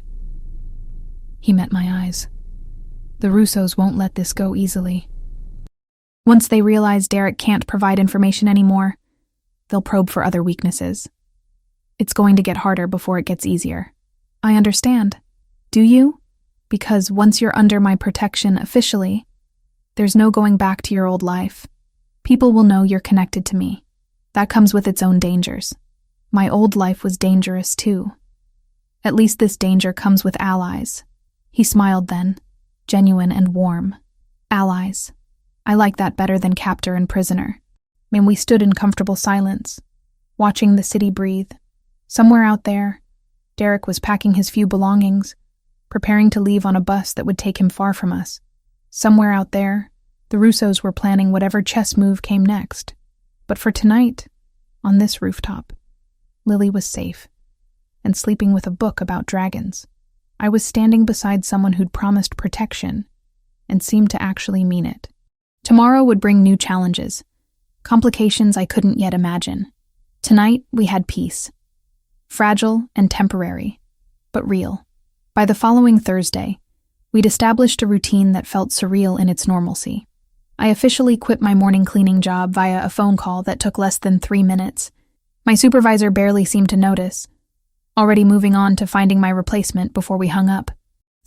He met my eyes. The Russos won't let this go easily. Once they realize Derek can't provide information anymore, they'll probe for other weaknesses. It's going to get harder before it gets easier. I understand. Do you? Because once you're under my protection officially, there's no going back to your old life. People will know you're connected to me. That comes with its own dangers. My old life was dangerous too. At least this danger comes with allies. He smiled then, genuine and warm. Allies. I like that better than captor and prisoner. And we stood in comfortable silence, watching the city breathe. Somewhere out there, Derek was packing his few belongings, preparing to leave on a bus that would take him far from us. Somewhere out there, the Russos were planning whatever chess move came next. But for tonight, on this rooftop, Lily was safe, and sleeping with a book about dragons. I was standing beside someone who'd promised protection, and seemed to actually mean it. Tomorrow would bring new challenges, complications I couldn't yet imagine. Tonight, we had peace. Fragile and temporary, but real. By the following Thursday, we'd established a routine that felt surreal in its normalcy. I officially quit my morning cleaning job via a phone call that took less than 3 minutes. My supervisor barely seemed to notice, already moving on to finding my replacement before we hung up.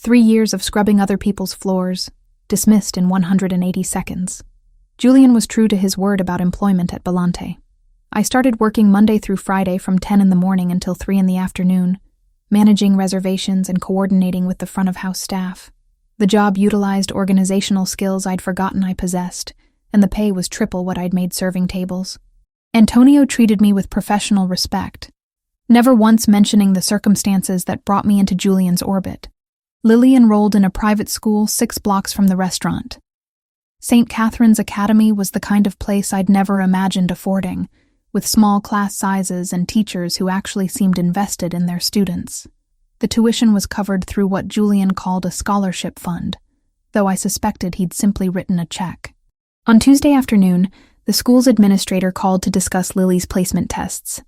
3 years of scrubbing other people's floors, dismissed in 180 seconds. Julian was true to his word about employment at Belante. I started working Monday through Friday from 10 in the morning until 3 in the afternoon, managing reservations and coordinating with the front-of-house staff. The job utilized organizational skills I'd forgotten I possessed, and the pay was triple what I'd made serving tables. Antonio treated me with professional respect, never once mentioning the circumstances that brought me into Julian's orbit. Lily enrolled in a private school 6 blocks from the restaurant. St. Catherine's Academy was the kind of place I'd never imagined affording, with small class sizes and teachers who actually seemed invested in their students. The tuition was covered through what Julian called a scholarship fund, though I suspected he'd simply written a check. On Tuesday afternoon, the school's administrator called to discuss Lily's placement tests.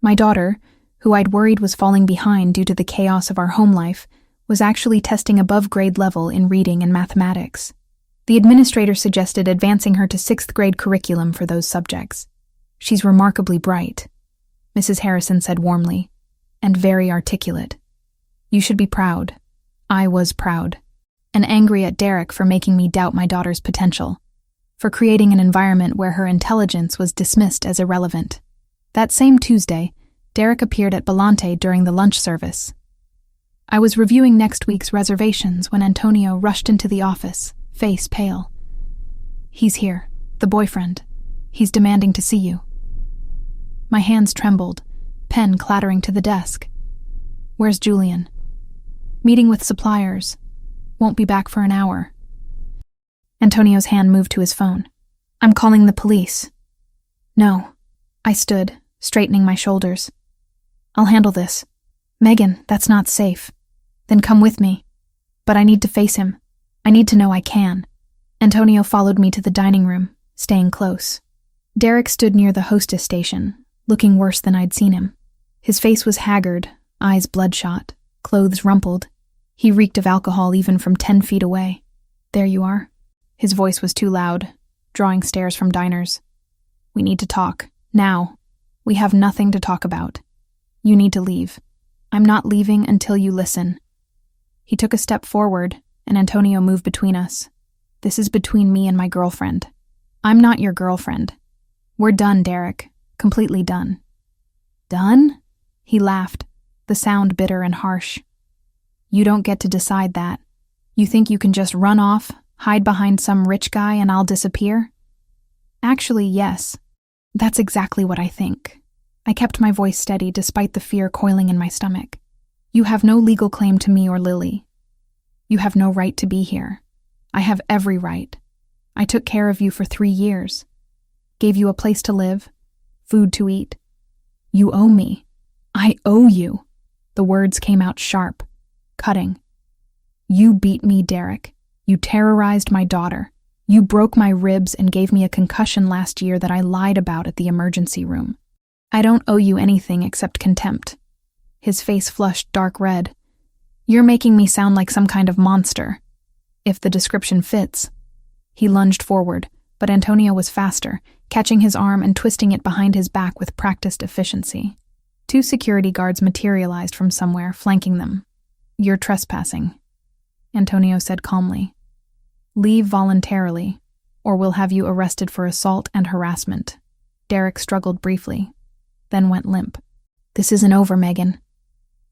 My daughter, who I'd worried was falling behind due to the chaos of our home life, was actually testing above grade level in reading and mathematics. The administrator suggested advancing her to 6th grade curriculum for those subjects. She's remarkably bright, Mrs. Harrison said warmly, and very articulate. You should be proud. I was proud, and angry at Derek for making me doubt my daughter's potential, for creating an environment where her intelligence was dismissed as irrelevant. That same Tuesday, Derek appeared at Belante during the lunch service. I was reviewing next week's reservations when Antonio rushed into the office, face pale. He's here, the boyfriend. He's demanding to see you. My hands trembled, pen clattering to the desk. Where's Julian? Meeting with suppliers. Won't be back for an hour. Antonio's hand moved to his phone. I'm calling the police. No. I stood, straightening my shoulders. I'll handle this. Megan, that's not safe. Then come with me. But I need to face him. I need to know I can. Antonio followed me to the dining room, staying close. Derek stood near the hostess station, looking worse than I'd seen him. His face was haggard, eyes bloodshot, clothes rumpled. He reeked of alcohol even from 10 feet away. There you are. His voice was too loud, drawing stares from diners. We need to talk, now. We have nothing to talk about. You need to leave. I'm not leaving until you listen. He took a step forward, and Antonio moved between us. This is between me and my girlfriend. I'm not your girlfriend. We're done, Derek. Completely done. Done? He laughed, the sound bitter and harsh. You don't get to decide that. You think you can just run off, hide behind some rich guy, and I'll disappear? Actually, yes. That's exactly what I think. I kept my voice steady despite the fear coiling in my stomach. You have no legal claim to me or Lily. You have no right to be here. I have every right. I took care of you for 3 years. Gave you a place to live, food to eat. You owe me. I owe you. The words came out sharp, cutting. You beat me, Derek. You terrorized my daughter. You broke my ribs and gave me a concussion last year that I lied about at the emergency room. I don't owe you anything except contempt. His face flushed dark red. You're making me sound like some kind of monster. If the description fits. He lunged forward, but Antonio was faster, catching his arm and twisting it behind his back with practiced efficiency. 2 security guards materialized from somewhere, flanking them. You're trespassing, Antonio said calmly. Leave voluntarily, or we'll have you arrested for assault and harassment. Derek struggled briefly, then went limp. This isn't over, Megan.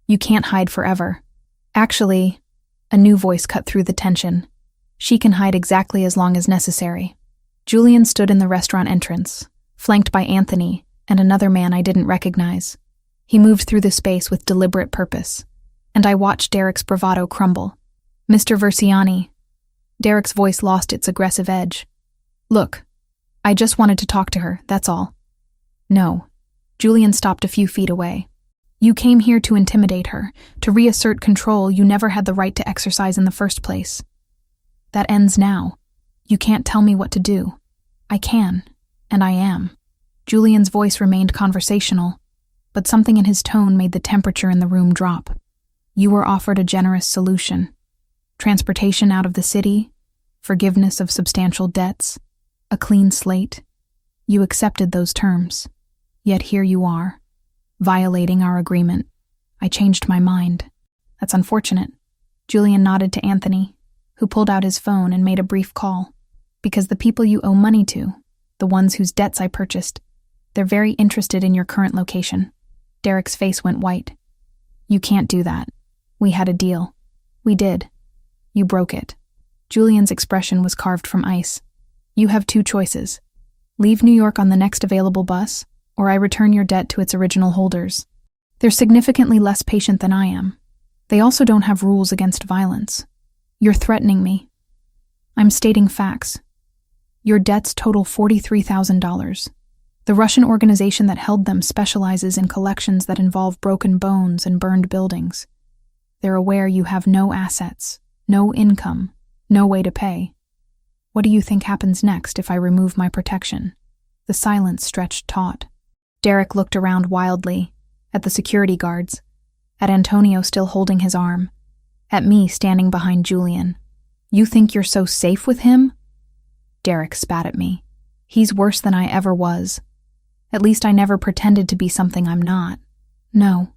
You can't hide forever. Actually, a new voice cut through the tension. She can hide exactly as long as necessary. Julian stood in the restaurant entrance, flanked by Anthony and another man I didn't recognize. He moved through the space with deliberate purpose, and I watched Derek's bravado crumble. Mr. Versiani. Derek's voice lost its aggressive edge. Look, I just wanted to talk to her, that's all. No. Julian stopped a few feet away. You came here to intimidate her, to reassert control you never had the right to exercise in the first place. That ends now. You can't tell me what to do. I can, and I am. Julian's voice remained conversational, but something in his tone made the temperature in the room drop. You were offered a generous solution. Transportation out of the city, forgiveness of substantial debts, a clean slate. You accepted those terms. Yet here you are, violating our agreement. I changed my mind. That's unfortunate. Julian nodded to Anthony, who pulled out his phone and made a brief call. Because the people you owe money to, the ones whose debts I purchased, they're very interested in your current location. Derek's face went white. You can't do that. We had a deal. We did. You broke it. Julian's expression was carved from ice. You have 2 choices. Leave New York on the next available bus, or I return your debt to its original holders. They're significantly less patient than I am. They also don't have rules against violence. You're threatening me. I'm stating facts. Your debts total $43,000. The Russian organization that held them specializes in collections that involve broken bones and burned buildings. They're aware you have no assets, no income, no way to pay. What do you think happens next if I remove my protection? The silence stretched taut. Derek looked around wildly, at the security guards, at Antonio still holding his arm, at me standing behind Julian. You think you're so safe with him? Derek spat at me. He's worse than I ever was. At least I never pretended to be something I'm not. No,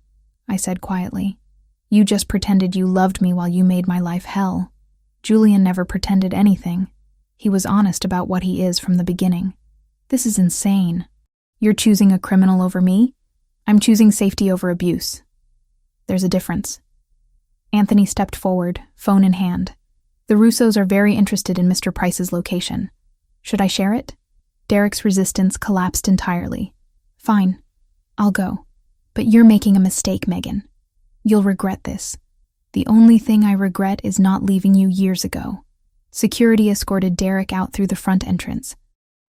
I said quietly. You just pretended you loved me while you made my life hell. Julian never pretended anything. He was honest about what he is from the beginning. This is insane. You're choosing a criminal over me? I'm choosing safety over abuse. There's a difference. Anthony stepped forward, phone in hand. The Russos are very interested in Mr. Price's location. Should I share it? Derek's resistance collapsed entirely. Fine, I'll go. But you're making a mistake, Megan. You'll regret this. The only thing I regret is not leaving you years ago. Security escorted Derek out through the front entrance.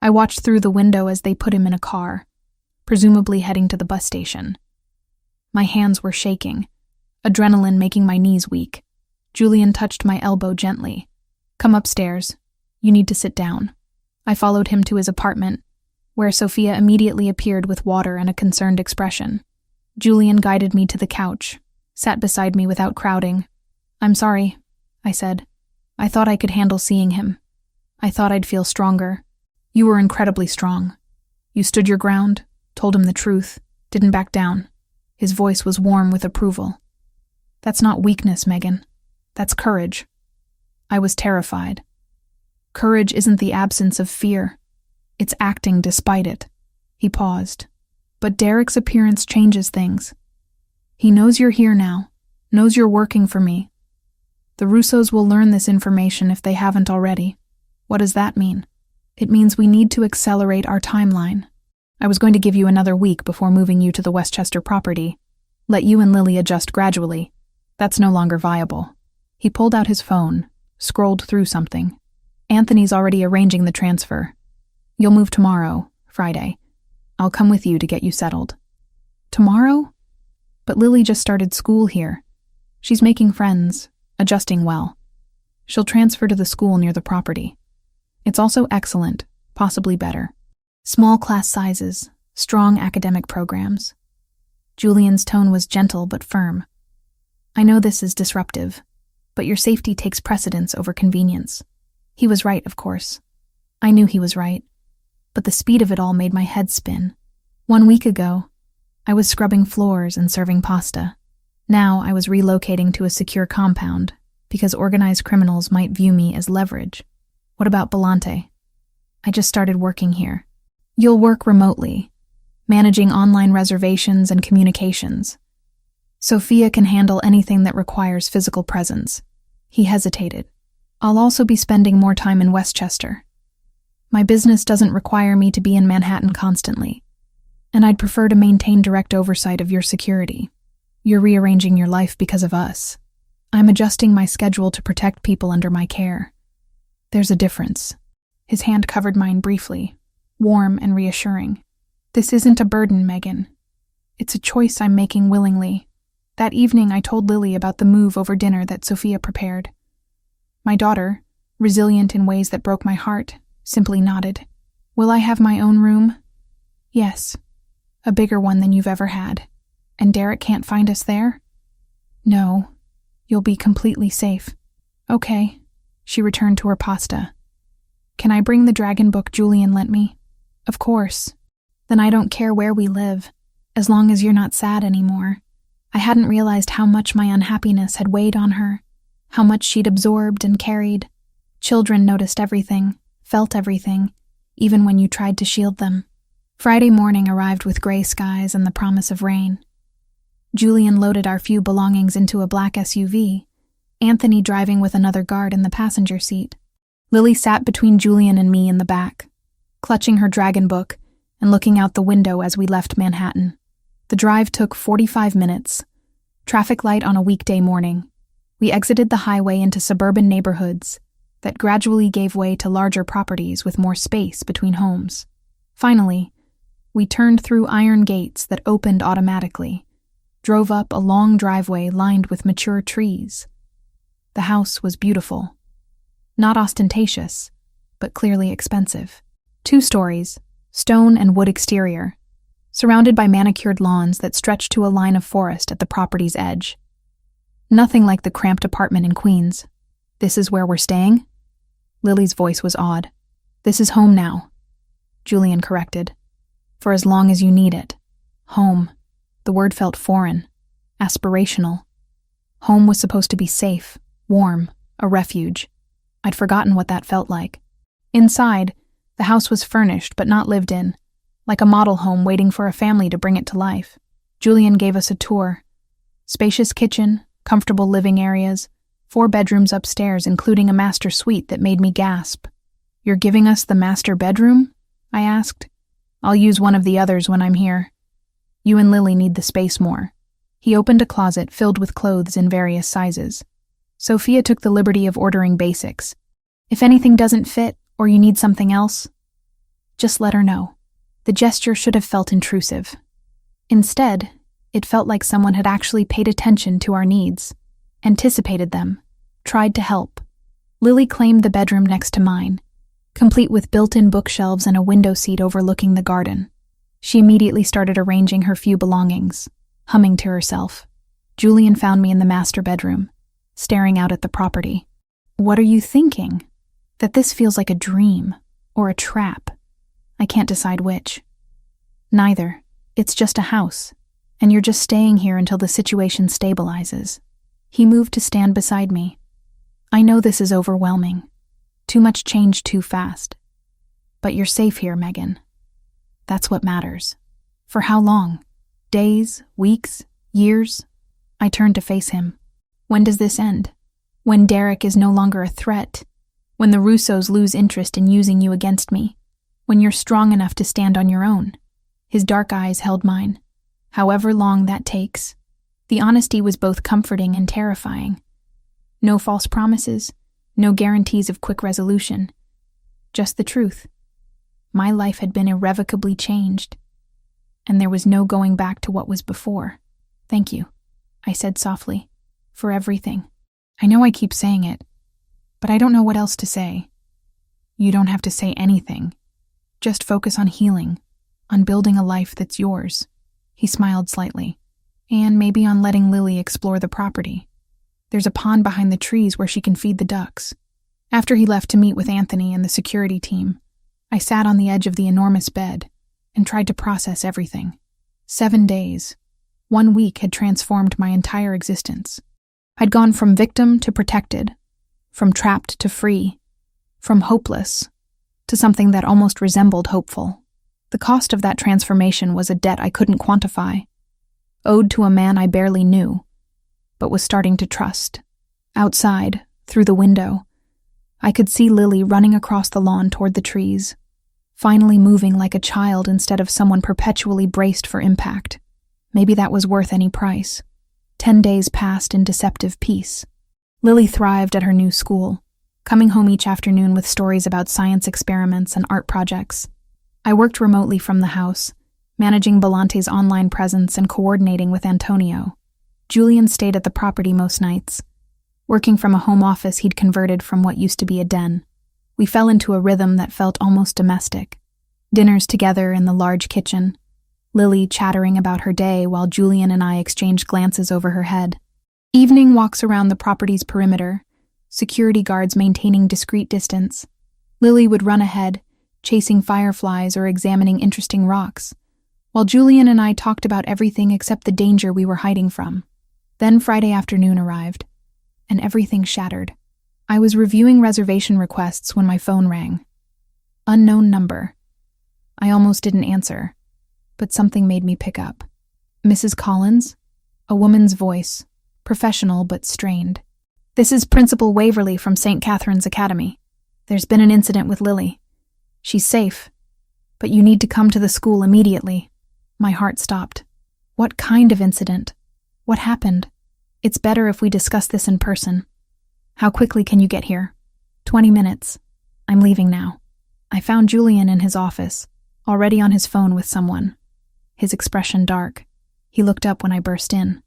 I watched through the window as they put him in a car, presumably heading to the bus station. My hands were shaking, adrenaline making my knees weak. Julian touched my elbow gently. Come upstairs. You need to sit down. I followed him to his apartment, where Sophia immediately appeared with water and a concerned expression. Julian guided me to the couch, sat beside me without crowding. I'm sorry, I said. I thought I could handle seeing him. I thought I'd feel stronger. You were incredibly strong. You stood your ground, told him the truth, didn't back down. His voice was warm with approval. That's not weakness, Megan. That's courage. I was terrified. Courage isn't the absence of fear. It's acting despite it. He paused. But Derek's appearance changes things. He knows you're here now, knows you're working for me. The Russos will learn this information if they haven't already. What does that mean? It means we need to accelerate our timeline. I was going to give you another week before moving you to the Westchester property. Let you and Lily adjust gradually. That's no longer viable. He pulled out his phone, scrolled through something. Anthony's already arranging the transfer. You'll move tomorrow, Friday. I'll come with you to get you settled. Tomorrow? But Lily just started school here. She's making friends, adjusting well. She'll transfer to the school near the property. It's also excellent, possibly better. Small class sizes, strong academic programs. Julian's tone was gentle but firm. I know this is disruptive, but your safety takes precedence over convenience. He was right, of course. I knew he was right, but the speed of it all made my head spin. 1 week ago, I was scrubbing floors and serving pasta. Now I was relocating to a secure compound because organized criminals might view me as leverage. What about Belante? I just started working here. You'll work remotely, managing online reservations and communications. Sophia can handle anything that requires physical presence. He hesitated. I'll also be spending more time in Westchester. My business doesn't require me to be in Manhattan constantly, and I'd prefer to maintain direct oversight of your security. You're rearranging your life because of us. I'm adjusting my schedule to protect people under my care. There's a difference. His hand covered mine briefly, warm and reassuring. This isn't a burden, Megan. It's a choice I'm making willingly. That evening I told Lily about the move over dinner that Sophia prepared. My daughter, resilient in ways that broke my heart, simply nodded. Will I have my own room? Yes. A bigger one than you've ever had. And Derek can't find us there? No. You'll be completely safe. Okay. She returned to her pasta. Can I bring the dragon book Julian lent me? Of course. Then I don't care where we live, as long as you're not sad anymore. I hadn't realized how much my unhappiness had weighed on her, how much she'd absorbed and carried. Children noticed everything, felt everything, even when you tried to shield them. Friday morning arrived with gray skies and the promise of rain. Julian loaded our few belongings into a black SUV, Anthony driving with another guard in the passenger seat. Lily sat between Julian and me in the back, clutching her dragon book and looking out the window as we left Manhattan. The drive took 45 minutes. Traffic light on a weekday morning. We exited the highway into suburban neighborhoods that gradually gave way to larger properties with more space between homes. Finally, we turned through iron gates that opened automatically, drove up a long driveway lined with mature trees. The house was beautiful. Not ostentatious, but clearly expensive. 2 stories, stone and wood exterior, surrounded by manicured lawns that stretched to a line of forest at the property's edge. Nothing like the cramped apartment in Queens. "This is where we're staying?" Lily's voice was odd. "This is home now," Julian corrected. "For as long as you need it." Home. The word felt foreign, aspirational. Home was supposed to be safe, warm, a refuge. I'd forgotten what that felt like. Inside, the house was furnished but not lived in, like a model home waiting for a family to bring it to life. Julian gave us a tour. Spacious kitchen, comfortable living areas, 4 bedrooms upstairs, including a master suite that made me gasp. "You're giving us the master bedroom?" I asked. "I'll use one of the others when I'm here. You and Lily need the space more." He opened a closet filled with clothes in various sizes. Sophia took the liberty of ordering basics. "If anything doesn't fit, or you need something else, just let her know." The gesture should have felt intrusive. Instead, it felt like someone had actually paid attention to our needs, anticipated them, tried to help. Lily claimed the bedroom next to mine, complete with built-in bookshelves and a window seat overlooking the garden. She immediately started arranging her few belongings, humming to herself. Julian found me in the master bedroom, staring out at the property. "What are you thinking? That this feels like a dream, or a trap? I can't decide which." "Neither. It's just a house, and you're just staying here until the situation stabilizes." He moved to stand beside me. "I know this is overwhelming. Too much change too fast. But you're safe here, Megan. That's what matters." "For how long? Days, weeks, years?" I turned to face him. "When does this end? When Derek is no longer a threat? When the Russos lose interest in using you against me? When you're strong enough to stand on your own?" His dark eyes held mine. "However long that takes." The honesty was both comforting and terrifying. No false promises, no guarantees of quick resolution. Just the truth. My life had been irrevocably changed, and there was no going back to what was before. "Thank you," I said softly, "for everything. I know I keep saying it, but I don't know what else to say." "You don't have to say anything. Just focus on healing, on building a life that's yours." He smiled slightly. "And maybe on letting Lily explore the property. There's a pond behind the trees where she can feed the ducks." After he left to meet with Anthony and the security team, I sat on the edge of the enormous bed and tried to process everything. 7 days, 1 week had transformed my entire existence. I'd gone from victim to protected, from trapped to free, from hopeless to something that almost resembled hopeful. The cost of that transformation was a debt I couldn't quantify, owed to a man I barely knew, but was starting to trust. Outside, through the window, I could see Lily running across the lawn toward the trees, finally moving like a child instead of someone perpetually braced for impact. Maybe that was worth any price. 10 days passed in deceptive peace. Lily thrived at her new school, coming home each afternoon with stories about science experiments and art projects. I worked remotely from the house, managing Belante's online presence and coordinating with Antonio. Julian stayed at the property most nights, working from a home office he'd converted from what used to be a den. We fell into a rhythm that felt almost domestic. Dinners together in the large kitchen, Lily chattering about her day while Julian and I exchanged glances over her head. Evening walks around the property's perimeter, security guards maintaining discreet distance. Lily would run ahead, chasing fireflies or examining interesting rocks, while Julian and I talked about everything except the danger we were hiding from. Then Friday afternoon arrived, and everything shattered. I was reviewing reservation requests when my phone rang. Unknown number. I almost didn't answer, but something made me pick up. "Mrs. Collins?" A woman's voice, professional but strained. "This is Principal Waverly from St. Catherine's Academy. There's been an incident with Lily. She's safe, but you need to come to the school immediately." My heart stopped. What kind of incident? What happened? It's better if we discuss this in person. How quickly can you get here? 20 minutes. I'm leaving now. I found Julian in his office, already on his phone with someone. His expression dark. He looked up when I burst in.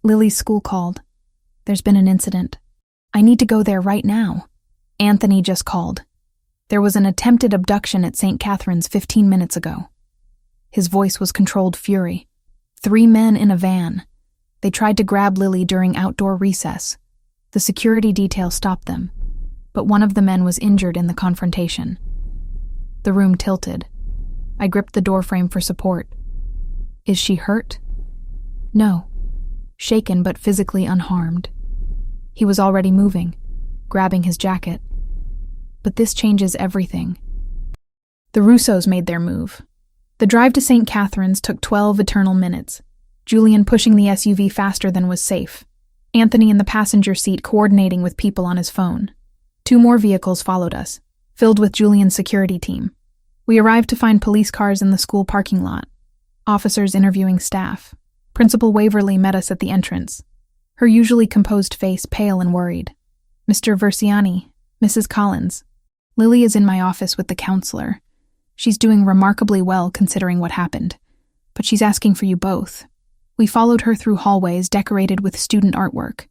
Lily's school called. There's been an incident. I need to go there right now. Anthony just called. There was an attempted abduction at St. Catherine's 15 minutes ago. His voice was controlled fury. 3 men in a van. They tried to grab Lily during outdoor recess. The security detail stopped them, but one of the men was injured in the confrontation. The room tilted. I gripped the doorframe for support. Is she hurt? No. Shaken but physically unharmed. He was already moving, grabbing his jacket. But this changes everything. The Russos made their move. The drive to St. Catherine's took 12 eternal minutes, Julian pushing the SUV faster than was safe, Anthony in the passenger seat coordinating with people on his phone. 2 more vehicles followed us, filled with Julian's security team. We arrived to find police cars in the school parking lot, officers interviewing staff. Principal Waverly met us at the entrance, her usually composed face pale and worried. Mr. Versiani, Mrs. Collins, Lily is in my office with the counselor. She's doing remarkably well considering what happened, but she's asking for you both. We followed her through hallways decorated with student artwork,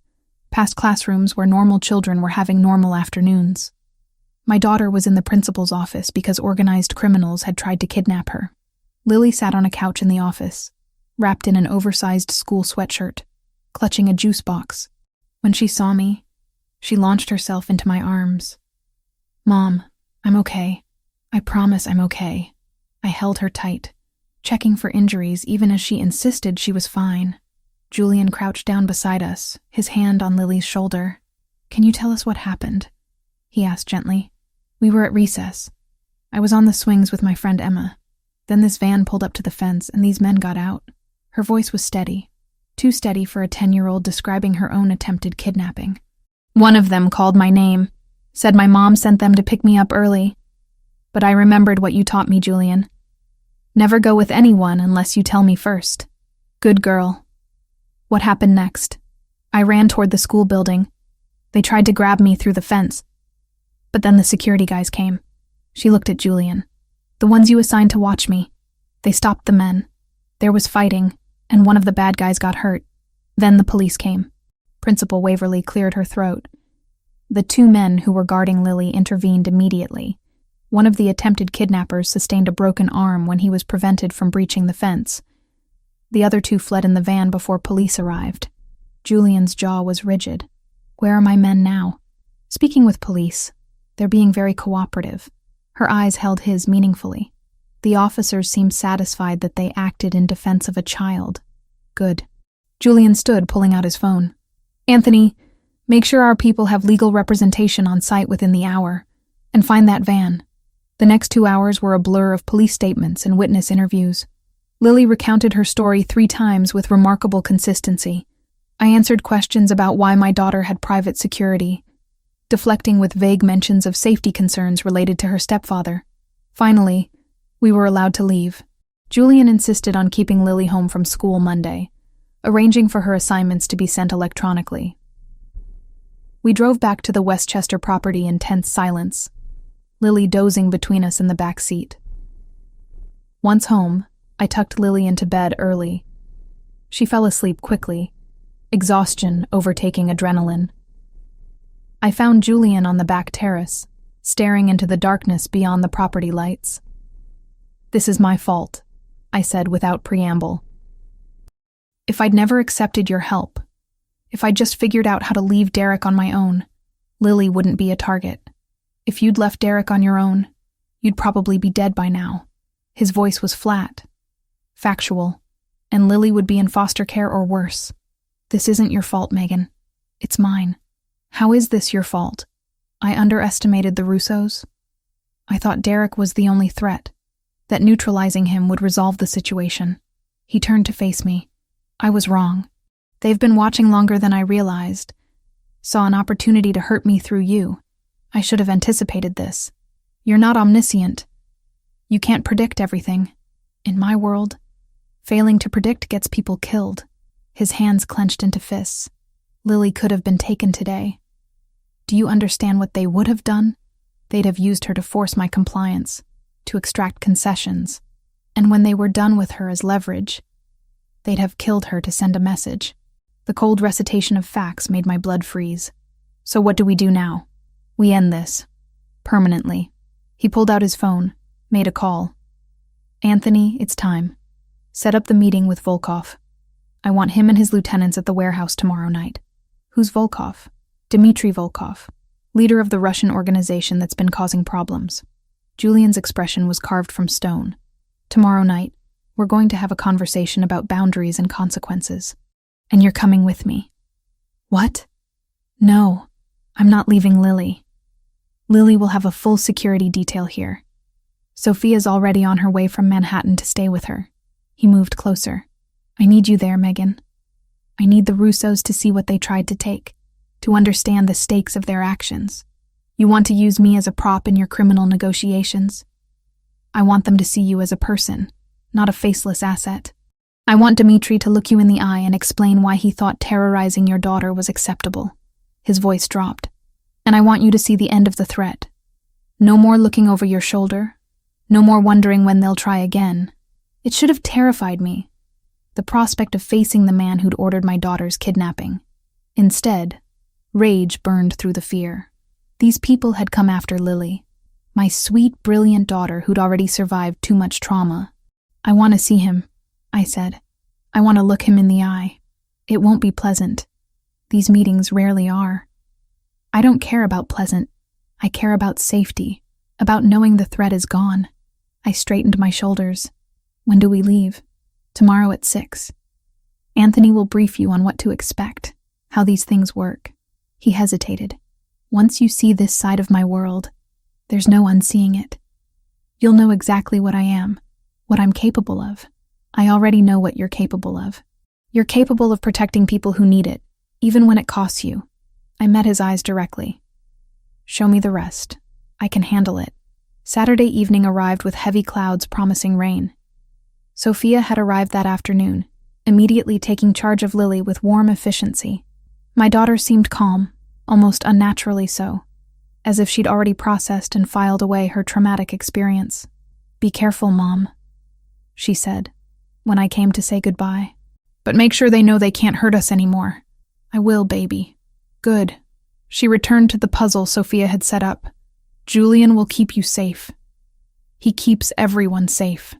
past classrooms where normal children were having normal afternoons. My daughter was in the principal's office because organized criminals had tried to kidnap her. Lily sat on a couch in the office, wrapped in an oversized school sweatshirt, clutching a juice box. When she saw me, she launched herself into my arms. Mom, I'm okay. I promise I'm okay. I held her tight, checking for injuries even as she insisted she was fine. Julian crouched down beside us, his hand on Lily's shoulder. Can you tell us what happened? He asked gently. We were at recess. I was on the swings with my friend Emma. Then this van pulled up to the fence and these men got out. Her voice was steady, too steady for a 10-year-old describing her own attempted kidnapping. One of them called my name, said my mom sent them to pick me up early. But I remembered what you taught me, Julian. Never go with anyone unless you tell me first. Good girl. What happened next? I ran toward the school building. They tried to grab me through the fence. But then the security guys came. She looked at Julian. The ones you assigned to watch me. They stopped the men. There was fighting, and one of the bad guys got hurt. Then the police came. Principal Waverly cleared her throat. The 2 men who were guarding Lily intervened immediately. One of the attempted kidnappers sustained a broken arm when he was prevented from breaching the fence. The other 2 fled in the van before police arrived. Julian's jaw was rigid. Where are my men now? Speaking with police. They're being very cooperative. Her eyes held his meaningfully. The officers seemed satisfied that they acted in defense of a child. Good. Julian stood, pulling out his phone. Anthony, make sure our people have legal representation on site within the hour, and find that van. The next 2 hours were a blur of police statements and witness interviews. Lily recounted her story 3 times with remarkable consistency. I answered questions about why my daughter had private security, deflecting with vague mentions of safety concerns related to her stepfather. Finally, we were allowed to leave. Julian insisted on keeping Lily home from school Monday, arranging for her assignments to be sent electronically. We drove back to the Westchester property in tense silence, Lily dozing between us in the back seat. Once home, I tucked Lily into bed early. She fell asleep quickly, exhaustion overtaking adrenaline. I found Julian on the back terrace, staring into the darkness beyond the property lights. This is my fault, I said without preamble. If I'd never accepted your help, if I'd just figured out how to leave Derek on my own, Lily wouldn't be a target. If you'd left Derek on your own, you'd probably be dead by now. His voice was flat, factual, and Lily would be in foster care or worse. This isn't your fault, Megan. It's mine. How is this your fault? I underestimated the Russos. I thought Derek was the only threat, that neutralizing him would resolve the situation. He turned to face me. I was wrong. They've been watching longer than I realized. Saw an opportunity to hurt me through you. I should have anticipated this. You're not omniscient. You can't predict everything. In my world, failing to predict gets people killed. His hands clenched into fists. Lily could have been taken today. Do you understand what they would have done? They'd have used her to force my compliance, to extract concessions, and when they were done with her as leverage, they'd have killed her to send a message. The cold recitation of facts made my blood freeze. So what do we do now? We end this. Permanently. He pulled out his phone, made a call. Anthony, it's time. Set up the meeting with Volkov. I want him and his lieutenants at the warehouse tomorrow night. Who's Volkov? Dmitry Volkov, leader of the Russian organization that's been causing problems. Julian's expression was carved from stone. Tomorrow night, we're going to have a conversation about boundaries and consequences. And you're coming with me. What? No, I'm not leaving Lily. Lily will have a full security detail here. Sophia's already on her way from Manhattan to stay with her. He moved closer. I need you there, Megan. I need the Russos to see what they tried to take, to understand the stakes of their actions. You want to use me as a prop in your criminal negotiations? I want them to see you as a person, not a faceless asset. I want Dmitry to look you in the eye and explain why he thought terrorizing your daughter was acceptable. His voice dropped. And I want you to see the end of the threat. No more looking over your shoulder. No more wondering when they'll try again. It should have terrified me, the prospect of facing the man who'd ordered my daughter's kidnapping. Instead, rage burned through the fear. These people had come after Lily, my sweet, brilliant daughter who'd already survived too much trauma. I want to see him, I said. I want to look him in the eye. It won't be pleasant. These meetings rarely are. I don't care about pleasant. I care about safety, about knowing the threat is gone. I straightened my shoulders. When do we leave? Tomorrow at 6. Anthony will brief you on what to expect, how these things work. He hesitated. Once you see this side of my world, there's no unseeing it. You'll know exactly what I am, what I'm capable of. I already know what you're capable of. You're capable of protecting people who need it, even when it costs you. I met his eyes directly. Show me the rest. I can handle it. Saturday evening arrived with heavy clouds promising rain. Sophia had arrived that afternoon, immediately taking charge of Lily with warm efficiency. My daughter seemed calm, almost unnaturally so, as if she'd already processed and filed away her traumatic experience. Be careful, Mom, she said, when I came to say goodbye. But make sure they know they can't hurt us anymore. I will, baby. Good. She returned to the puzzle Sophia had set up. Julian will keep you safe. He keeps everyone safe.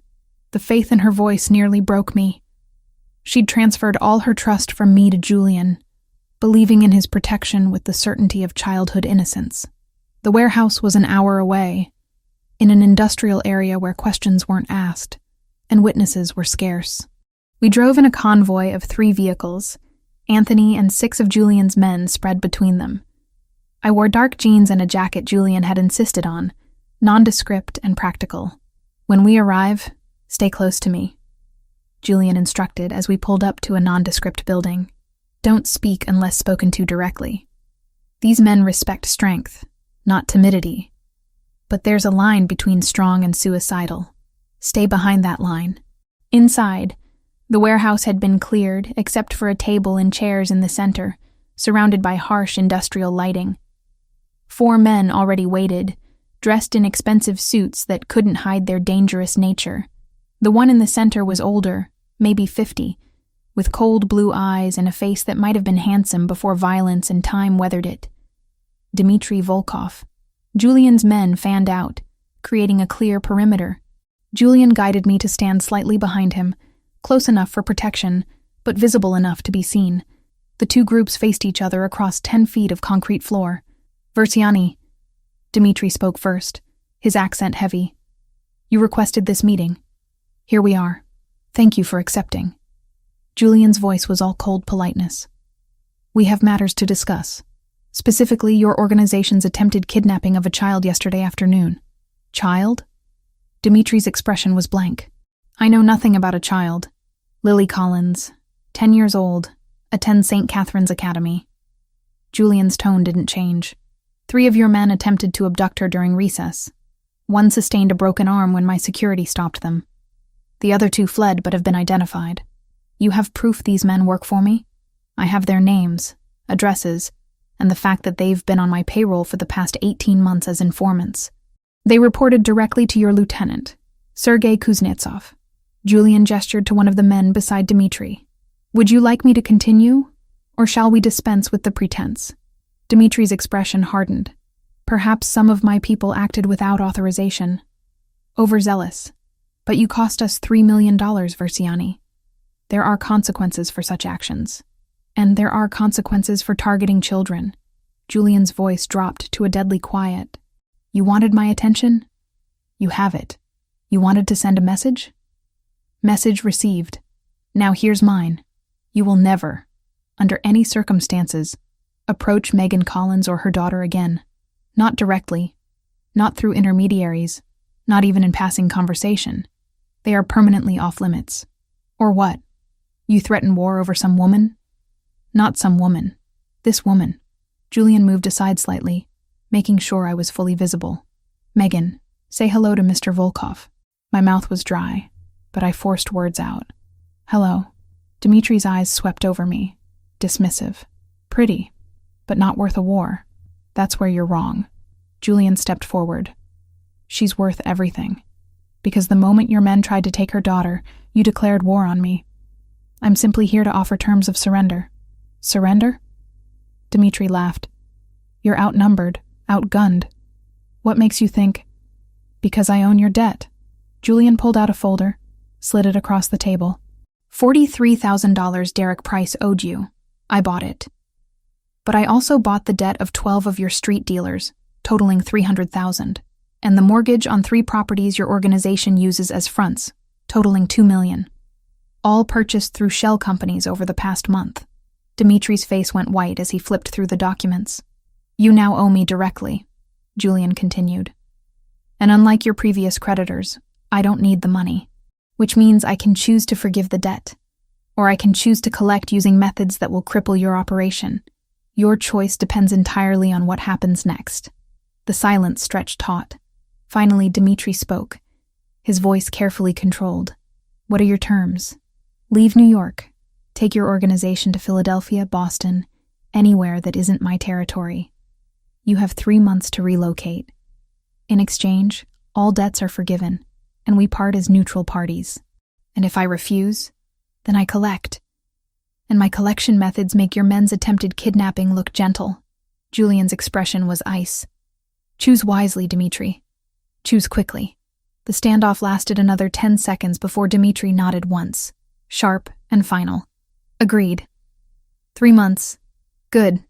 The faith in her voice nearly broke me. She'd transferred all her trust from me to Julian, believing in his protection with the certainty of childhood innocence. The warehouse was an hour away, in an industrial area where questions weren't asked, and witnesses were scarce. We drove in a convoy of 3 vehicles. Anthony and 6 of Julian's men spread between them. I wore dark jeans and a jacket Julian had insisted on, nondescript and practical. When we arrive, stay close to me, Julian instructed as we pulled up to a nondescript building. Don't speak unless spoken to directly. These men respect strength, not timidity. But there's a line between strong and suicidal. Stay behind that line. Inside, the warehouse had been cleared except for a table and chairs in the center, surrounded by harsh industrial lighting. 4 men already waited, dressed in expensive suits that couldn't hide their dangerous nature. The one in the center was older, maybe 50, with cold blue eyes and a face that might have been handsome before violence and time weathered it. Dmitry Volkov. Julian's men fanned out, creating a clear perimeter. Julian guided me to stand slightly behind him, close enough for protection, but visible enough to be seen. The 2 groups faced each other across 10 feet of concrete floor. Versiani. Dmitry spoke first, his accent heavy. You requested this meeting. Here we are. Thank you for accepting. Julian's voice was all cold politeness. We have matters to discuss. Specifically, your organization's attempted kidnapping of a child yesterday afternoon. Child? Dmitry's expression was blank. I know nothing about a child. Lily Collins, 10 years old, attends St. Catherine's Academy. Julian's tone didn't change. 3 of your men attempted to abduct her during recess. 1 sustained a broken arm when my security stopped them. The other 2 fled but have been identified. You have proof these men work for me? I have their names, addresses, and the fact that they've been on my payroll for the past 18 months as informants. They reported directly to your lieutenant, Sergei Kuznetsov. Julian gestured to one of the men beside Dmitri. Would you like me to continue, or shall we dispense with the pretense? Dmitri's expression hardened. Perhaps some of my people acted without authorization. Overzealous. But you cost us $3 million, Versiani. There are consequences for such actions. And there are consequences for targeting children. Julian's voice dropped to a deadly quiet. You wanted my attention? You have it. You wanted to send a message? Message received. Now here's mine. You will never, under any circumstances, approach Megan Collins or her daughter again. Not directly. Not through intermediaries. Not even in passing conversation. They are permanently off limits. Or what? You threaten war over some woman? Not some woman. This woman. Julian moved aside slightly, making sure I was fully visible. Megan, say hello to Mr. Volkov. My mouth was dry, but I forced words out. Hello. Dmitri's eyes swept over me. Dismissive. Pretty, but not worth a war. That's where you're wrong. Julian stepped forward. She's worth everything. Because the moment your men tried to take her daughter, you declared war on me. I'm simply here to offer terms of surrender. Surrender? Dmitri laughed. You're outnumbered, outgunned. What makes you think? Because I own your debt. Julian pulled out a folder, slid it across the table. $43,000 Derek Price owed you. I bought it. But I also bought the debt of 12 of your street dealers, totaling $300,000, and the mortgage on 3 properties your organization uses as fronts, totaling $2 million. All purchased through shell companies over the past month. Dmitri's face went white as he flipped through the documents. You now owe me directly, Julian continued. And unlike your previous creditors, I don't need the money, which means I can choose to forgive the debt, or I can choose to collect using methods that will cripple your operation. Your choice depends entirely on what happens next. The silence stretched taut. Finally, Dmitri spoke, his voice carefully controlled. What are your terms? Leave New York. Take your organization to Philadelphia, Boston, anywhere that isn't my territory. You have 3 months to relocate. In exchange, all debts are forgiven, and we part as neutral parties. And if I refuse, then I collect. And my collection methods make your men's attempted kidnapping look gentle. Julian's expression was ice. Choose wisely, Dmitri. Choose quickly. The standoff lasted another 10 seconds before Dmitri nodded once, sharp and final. Agreed. 3 months. Good.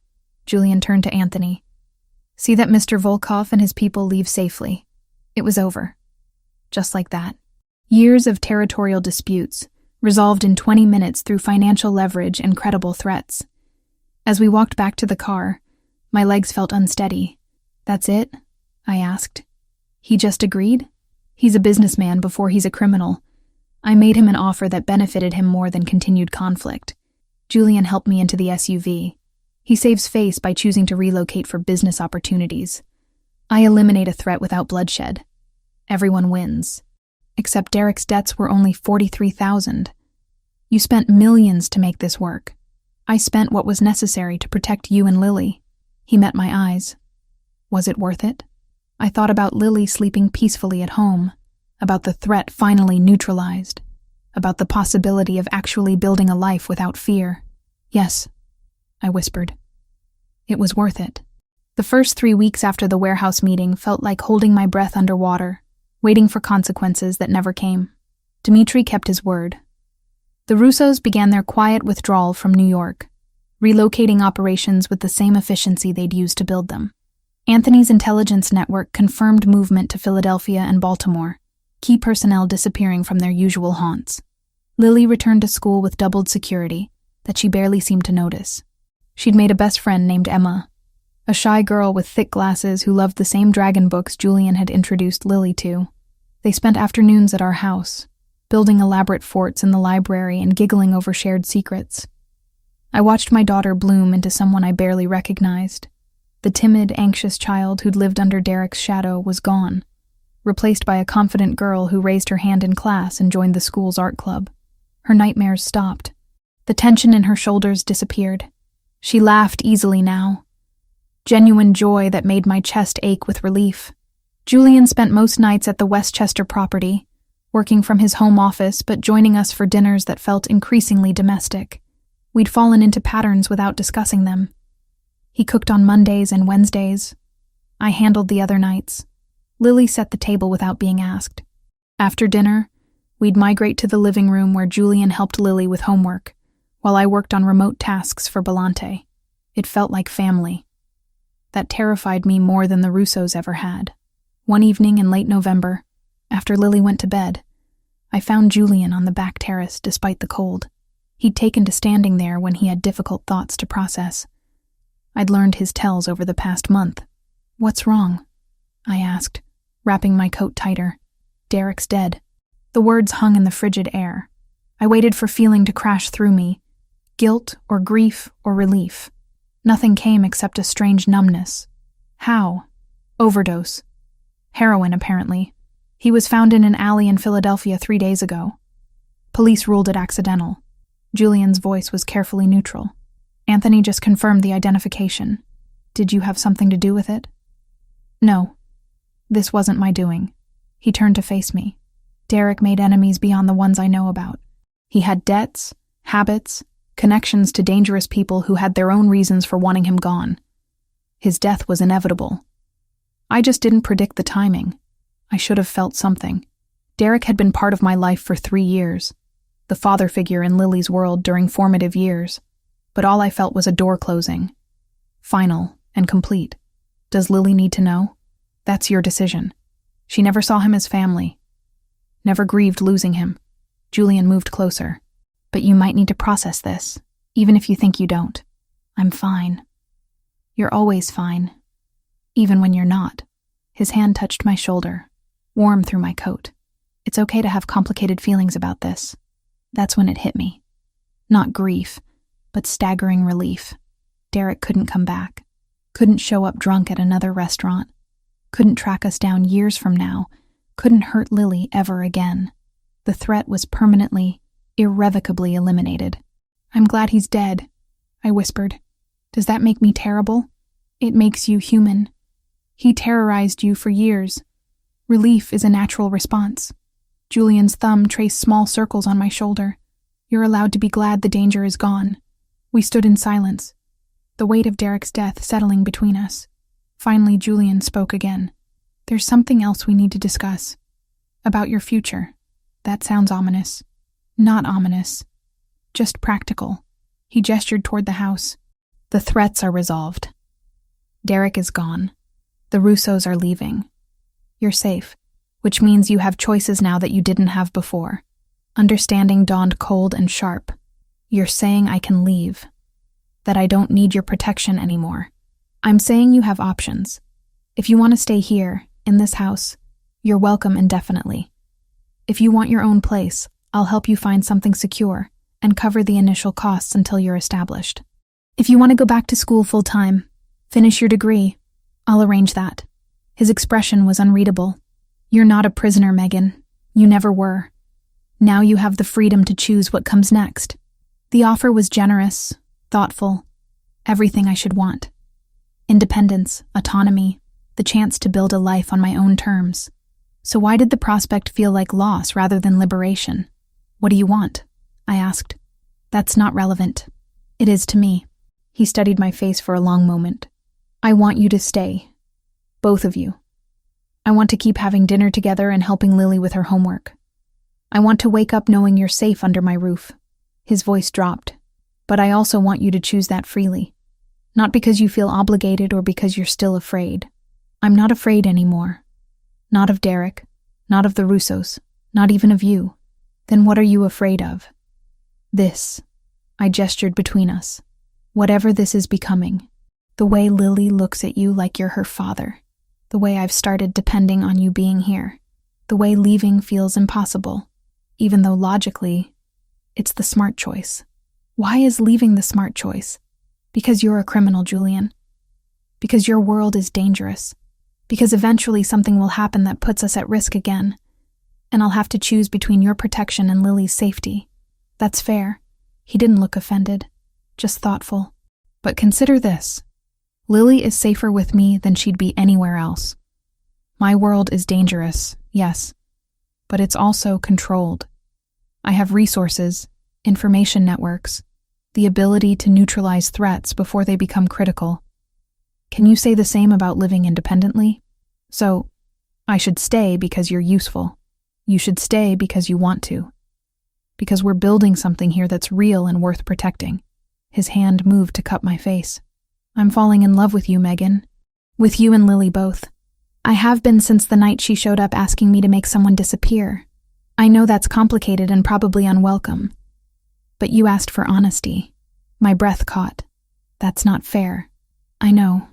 Julian turned to Anthony. See that Mr. Volkov and his people leave safely. It was over. Just like that. Years of territorial disputes, resolved in 20 minutes through financial leverage and credible threats. As we walked back to the car, my legs felt unsteady. That's it? I asked. He just agreed? He's a businessman before he's a criminal. I made him an offer that benefited him more than continued conflict. Julian helped me into the SUV. He saves face by choosing to relocate for business opportunities. I eliminate a threat without bloodshed. Everyone wins. Except Derek's debts were only $43,000. You spent millions to make this work. I spent what was necessary to protect you and Lily. He met my eyes. Was it worth it? I thought about Lily sleeping peacefully at home, about the threat finally neutralized, about the possibility of actually building a life without fear. Yes, I whispered. It was worth it. The first 3 weeks after the warehouse meeting felt like holding my breath underwater, waiting for consequences that never came. Dmitri kept his word. The Russos began their quiet withdrawal from New York, relocating operations with the same efficiency they'd used to build them. Anthony's intelligence network confirmed movement to Philadelphia and Baltimore, key personnel disappearing from their usual haunts. Lily returned to school with doubled security that she barely seemed to notice. She'd made a best friend named Emma, a shy girl with thick glasses who loved the same dragon books Julian had introduced Lily to. They spent afternoons at our house, building elaborate forts in the library and giggling over shared secrets. I watched my daughter bloom into someone I barely recognized. The timid, anxious child who'd lived under Derek's shadow was gone, replaced by a confident girl who raised her hand in class and joined the school's art club. Her nightmares stopped. The tension in her shoulders disappeared. She laughed easily now. Genuine joy that made my chest ache with relief. Julian spent most nights at the Westchester property, working from his home office but joining us for dinners that felt increasingly domestic. We'd fallen into patterns without discussing them. He cooked on Mondays and Wednesdays. I handled the other nights. Lily set the table without being asked. After dinner, we'd migrate to the living room where Julian helped Lily with homework, while I worked on remote tasks for Belante. It felt like family. That terrified me more than the Russos ever had. One evening in late November, after Lily went to bed, I found Julian on the back terrace despite the cold. He'd taken to standing there when he had difficult thoughts to process. I'd learned his tells over the past month. "What's wrong?" I asked, wrapping my coat tighter. "Derek's dead." The words hung in the frigid air. I waited for feeling to crash through me, guilt or grief or relief. Nothing came except a strange numbness. How? Overdose. Heroin, apparently. He was found in an alley in Philadelphia 3 days ago. Police ruled it accidental. Julian's voice was carefully neutral. Anthony just confirmed the identification. Did you have something to do with it? No. This wasn't my doing. He turned to face me. Derek made enemies beyond the ones I know about. He had debts, habits, connections to dangerous people who had their own reasons for wanting him gone. His death was inevitable. I just didn't predict the timing. I should have felt something. Derek had been part of my life for 3 years, the father figure in Lily's world during formative years, but all I felt was a door closing. Final and complete. Does Lily need to know? That's your decision. She never saw him as family. Never grieved losing him. Julian moved closer. But you might need to process this, even if you think you don't. I'm fine. You're always fine. Even when you're not. His hand touched my shoulder, warm through my coat. It's okay to have complicated feelings about this. That's when it hit me. Not grief, but staggering relief. Derek couldn't come back. Couldn't show up drunk at another restaurant. Couldn't track us down years from now. Couldn't hurt Lily ever again. The threat was permanently, irrevocably eliminated. I'm glad he's dead, I whispered. Does that make me terrible? It makes you human. He terrorized you for years. Relief is a natural response. Julian's thumb traced small circles on my shoulder. You're allowed to be glad the danger is gone. We stood in silence, the weight of Derek's death settling between us. Finally, Julian spoke again. There's something else we need to discuss. About your future. That sounds ominous. Not ominous. Just practical. He gestured toward the house. The threats are resolved. Derek is gone. The Russos are leaving. You're safe, which means you have choices now that you didn't have before. Understanding dawned cold and sharp. You're saying I can leave. That I don't need your protection anymore. I'm saying you have options. If you want to stay here, in this house, you're welcome indefinitely. If you want your own place, I'll help you find something secure and cover the initial costs until you're established. If you want to go back to school full-time, finish your degree, I'll arrange that. His expression was unreadable. You're not a prisoner, Megan. You never were. Now you have the freedom to choose what comes next. The offer was generous, thoughtful, everything I should want. Independence, autonomy, the chance to build a life on my own terms. So why did the prospect feel like loss rather than liberation? What do you want? I asked. That's not relevant. It is to me. He studied my face for a long moment. I want you to stay. Both of you. I want to keep having dinner together and helping Lily with her homework. I want to wake up knowing you're safe under my roof. His voice dropped. But I also want you to choose that freely. Not because you feel obligated or because you're still afraid. I'm not afraid anymore. Not of Derek, not of the Russos, not even of you. Then what are you afraid of? This. I gestured between us. Whatever this is becoming. The way Lily looks at you like you're her father. The way I've started depending on you being here. The way leaving feels impossible. Even though logically, it's the smart choice. Why is leaving the smart choice? Because you're a criminal, Julian. Because your world is dangerous. Because eventually something will happen that puts us at risk again. And I'll have to choose between your protection and Lily's safety. That's fair. He didn't look offended, just thoughtful. But consider this. Lily is safer with me than she'd be anywhere else. My world is dangerous, yes, but it's also controlled. I have resources, information networks, the ability to neutralize threats before they become critical. Can you say the same about living independently? So, I should stay because you're useful. You should stay because you want to. Because we're building something here that's real and worth protecting. His hand moved to cup my face. I'm falling in love with you, Megan. With you and Lily both. I have been since the night she showed up asking me to make someone disappear. I know that's complicated and probably unwelcome. But you asked for honesty. My breath caught. That's not fair. I know.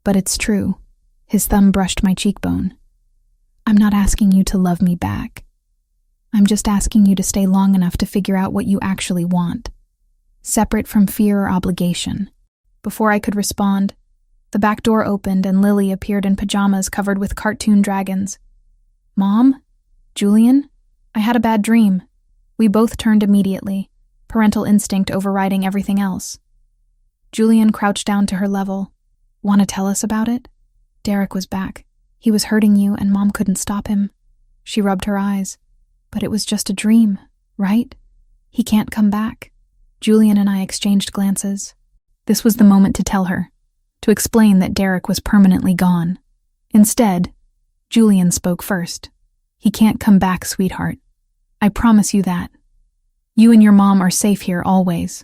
But it's true. His thumb brushed my cheekbone. I'm not asking you to love me back. I'm just asking you to stay long enough to figure out what you actually want. Separate from fear or obligation. Before I could respond, the back door opened and Lily appeared in pajamas covered with cartoon dragons. Mom? Julian? I had a bad dream. We both turned immediately, parental instinct overriding everything else. Julian crouched down to her level. Want to tell us about it? Derek was back. He was hurting you and Mom couldn't stop him. She rubbed her eyes. But it was just a dream, right? He can't come back. Julian and I exchanged glances. This was the moment to tell her, to explain that Derek was permanently gone. Instead, Julian spoke first. He can't come back, sweetheart. I promise you that. You and your mom are safe here always.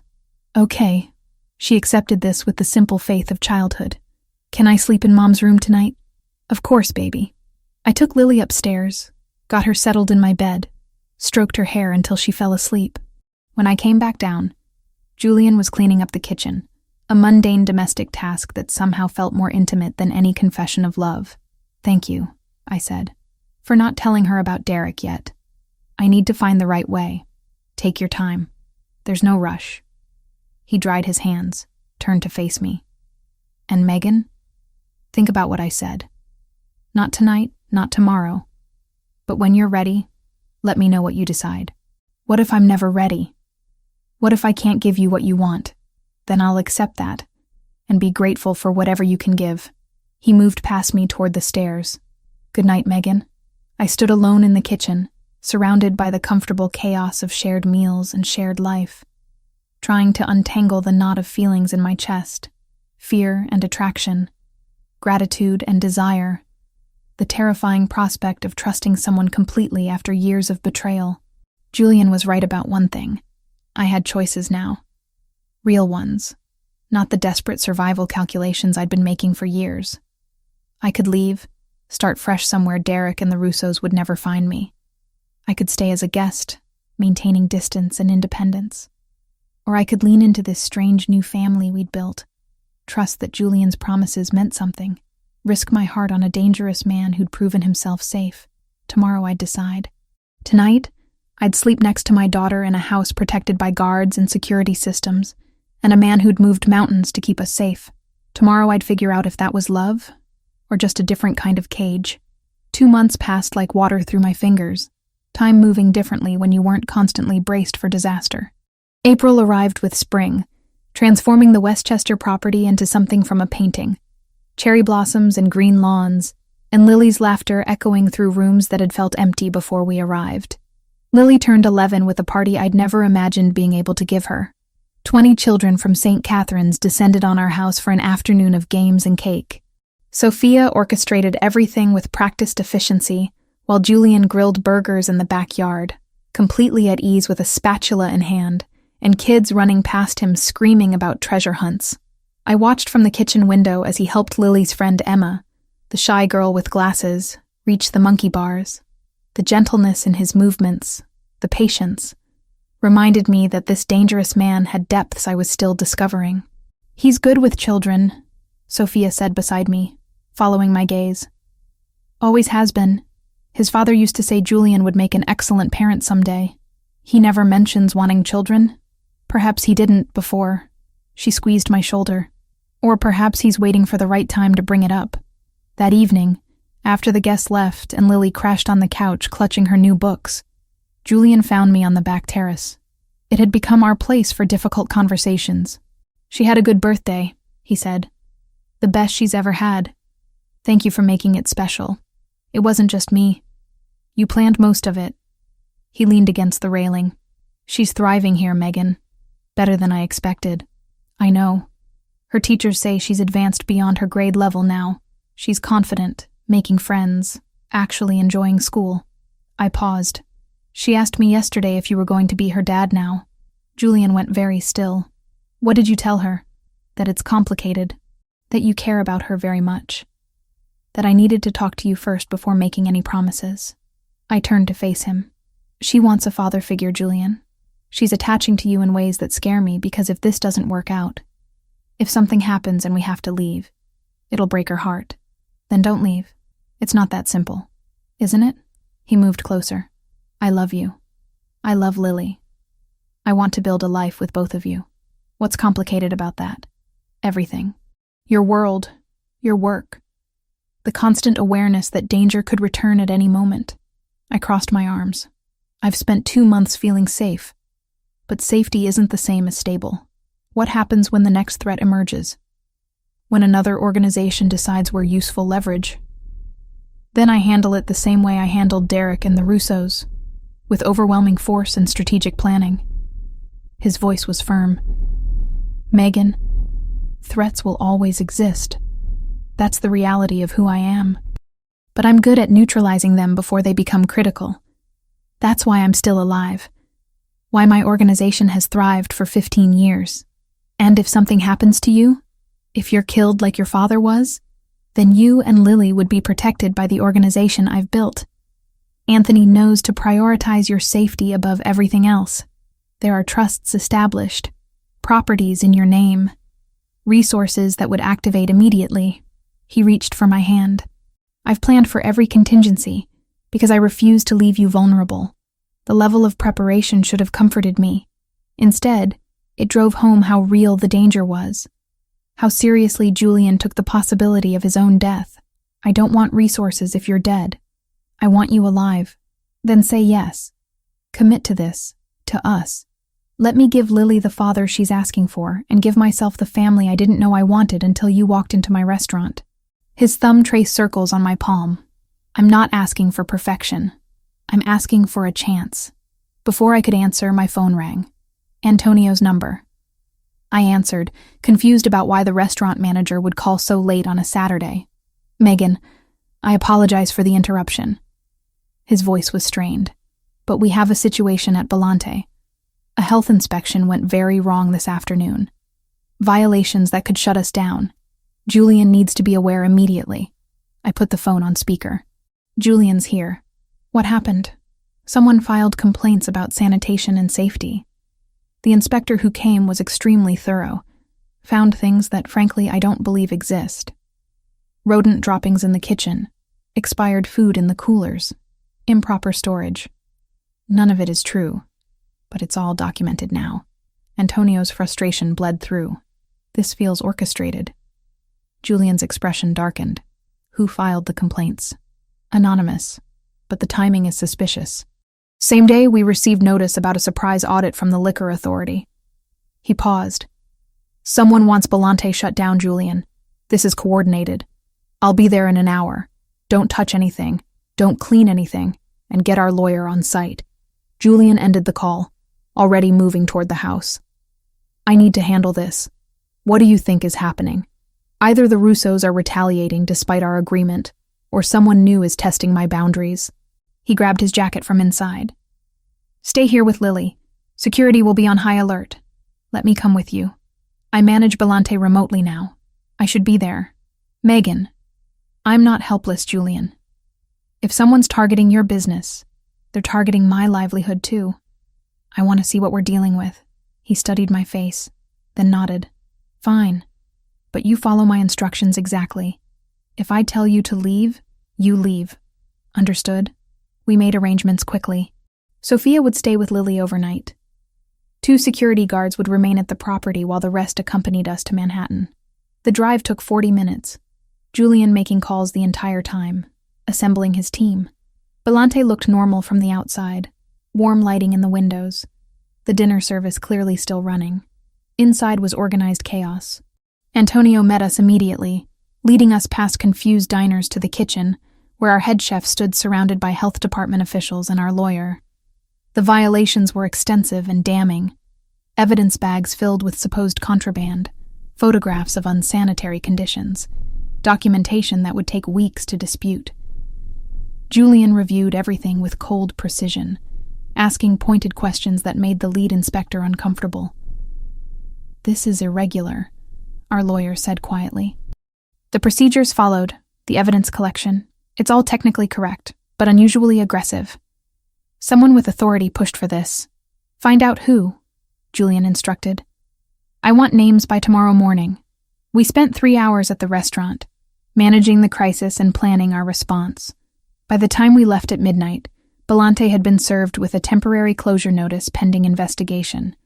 Okay. She accepted this with the simple faith of childhood. Can I sleep in Mom's room tonight? Of course, baby. I took Lily upstairs, got her settled in my bed, stroked her hair until she fell asleep. When I came back down, Julian was cleaning up the kitchen, a mundane domestic task that somehow felt more intimate than any confession of love. Thank you, I said, for not telling her about Derek yet. I need to find the right way. Take your time. There's no rush. He dried his hands, turned to face me. And Megan? Think about what I said. Not tonight, not tomorrow. But when you're ready, let me know what you decide. What if I'm never ready? What if I can't give you what you want? Then I'll accept that and be grateful for whatever you can give. He moved past me toward the stairs. Good night, Megan. I stood alone in the kitchen, surrounded by the comfortable chaos of shared meals and shared life, trying to untangle the knot of feelings in my chest, fear and attraction, gratitude and desire, the terrifying prospect of trusting someone completely after years of betrayal. Julian was right about one thing. I had choices now. Real ones, not the desperate survival calculations I'd been making for years. I could leave, start fresh somewhere Derek and the Russos would never find me. I could stay as a guest, maintaining distance and independence. Or I could lean into this strange new family we'd built, trust that Julian's promises meant something, risk my heart on a dangerous man who'd proven himself safe. Tomorrow I'd decide. Tonight, I'd sleep next to my daughter in a house protected by guards and security systems, and a man who'd moved mountains to keep us safe. Tomorrow I'd figure out if that was love, or just a different kind of cage. 2 months passed like water through my fingers, time moving differently when you weren't constantly braced for disaster. April arrived with spring, transforming the Westchester property into something from a painting. Cherry blossoms and green lawns, and Lily's laughter echoing through rooms that had felt empty before we arrived. Lily turned 11 with a party I'd never imagined being able to give her. 20 children from St. Catherine's descended on our house for an afternoon of games and cake. Sophia orchestrated everything with practiced efficiency, while Julian grilled burgers in the backyard, completely at ease with a spatula in hand, and kids running past him screaming about treasure hunts. I watched from the kitchen window as he helped Lily's friend Emma, the shy girl with glasses, reach the monkey bars. The gentleness in his movements, the patience, reminded me that this dangerous man had depths I was still discovering. He's good with children, Sophia said beside me, following my gaze. Always has been. His father used to say Julian would make an excellent parent someday. He never mentions wanting children. Perhaps he didn't before. She squeezed my shoulder. Or perhaps he's waiting for the right time to bring it up. That evening, after the guests left and Lily crashed on the couch clutching her new books, Julian found me on the back terrace. It had become our place for difficult conversations. She had a good birthday, he said. The best she's ever had. Thank you for making it special. It wasn't just me. You planned most of it. He leaned against the railing. She's thriving here, Megan. Better than I expected. I know. Her teachers say she's advanced beyond her grade level now. She's confident, making friends, actually enjoying school. I paused. She asked me yesterday if you were going to be her dad now. Julian went very still. What did you tell her? That it's complicated. That you care about her very much. That I needed to talk to you first before making any promises. I turned to face him. She wants a father figure, Julian. She's attaching to you in ways that scare me because if this doesn't work out, if something happens and we have to leave, it'll break her heart. Then don't leave. It's not that simple. Isn't it? He moved closer. I love you. I love Lily. I want to build a life with both of you. What's complicated about that? Everything. Your world. Your work. The constant awareness that danger could return at any moment. I crossed my arms. I've spent 2 months feeling safe. But safety isn't the same as stable. What happens when the next threat emerges? When another organization decides we're useful leverage? Then I handle it the same way I handled Derek and the Russos, with overwhelming force and strategic planning. His voice was firm. Megan, threats will always exist. That's the reality of who I am. But I'm good at neutralizing them before they become critical. That's why I'm still alive. Why my organization has thrived for 15 years. And if something happens to you, if you're killed like your father was, then you and Lily would be protected by the organization I've built. Anthony knows to prioritize your safety above everything else. There are trusts established, properties in your name, resources that would activate immediately. He reached for my hand. I've planned for every contingency because I refuse to leave you vulnerable. The level of preparation should have comforted me. Instead, it drove home how real the danger was. How seriously Julian took the possibility of his own death. I don't want resources if you're dead. I want you alive. Then say yes. Commit to this, to us. Let me give Lily the father she's asking for and give myself the family I didn't know I wanted until you walked into my restaurant. His thumb traced circles on my palm. I'm not asking for perfection. I'm asking for a chance. Before I could answer, my phone rang. Antonio's number. I answered, confused about why the restaurant manager would call so late on a Saturday. Megan, I apologize for the interruption. His voice was strained. But we have a situation at Belante. A health inspection went very wrong this afternoon. Violations that could shut us down. Julian needs to be aware immediately. I put the phone on speaker. Julian's here. What happened? Someone filed complaints about sanitation and safety. The inspector who came was extremely thorough. Found things that, frankly, I don't believe exist. Rodent droppings in the kitchen. Expired food in the coolers. Improper storage. None of it is true. But it's all documented now. Antonio's frustration bled through. This feels orchestrated. Julian's expression darkened. Who filed the complaints? Anonymous. But the timing is suspicious. Same day, we received notice about a surprise audit from the liquor authority. He paused. Someone wants Belante shut down, Julian. This is coordinated. I'll be there in an hour. Don't touch anything. Don't clean anything. And get our lawyer on site. Julian ended the call, already moving toward the house. I need to handle this. What do you think is happening? Either the Russos are retaliating despite our agreement, or someone new is testing my boundaries. He grabbed his jacket from inside. Stay here with Lily. Security will be on high alert. Let me come with you. I manage Belante remotely now. I should be there. Megan. I'm not helpless, Julian. If someone's targeting your business, they're targeting my livelihood too. I want to see what we're dealing with. He studied my face, then nodded. Fine. But you follow my instructions exactly. If I tell you to leave, you leave. Understood? We made arrangements quickly. Sophia would stay with Lily overnight. 2 security guards would remain at the property while the rest accompanied us to Manhattan. The drive took 40 minutes. Julian making calls the entire time, assembling his team. Belante looked normal from the outside, warm lighting in the windows, the dinner service clearly still running. Inside was organized chaos. Antonio met us immediately, leading us past confused diners to the kitchen, where our head chef stood surrounded by health department officials and our lawyer. The violations were extensive and damning. Evidence bags filled with supposed contraband, photographs of unsanitary conditions, documentation that would take weeks to dispute. Julian reviewed everything with cold precision, asking pointed questions that made the lead inspector uncomfortable. "This is irregular," our lawyer said quietly. "The procedures followed, the evidence collection, it's all technically correct, but unusually aggressive. Someone with authority pushed for this. Find out who," Julian instructed. "I want names by tomorrow morning." We spent 3 hours at the restaurant, managing the crisis and planning our response. By the time we left at midnight, Belante had been served with a temporary closure notice pending investigation.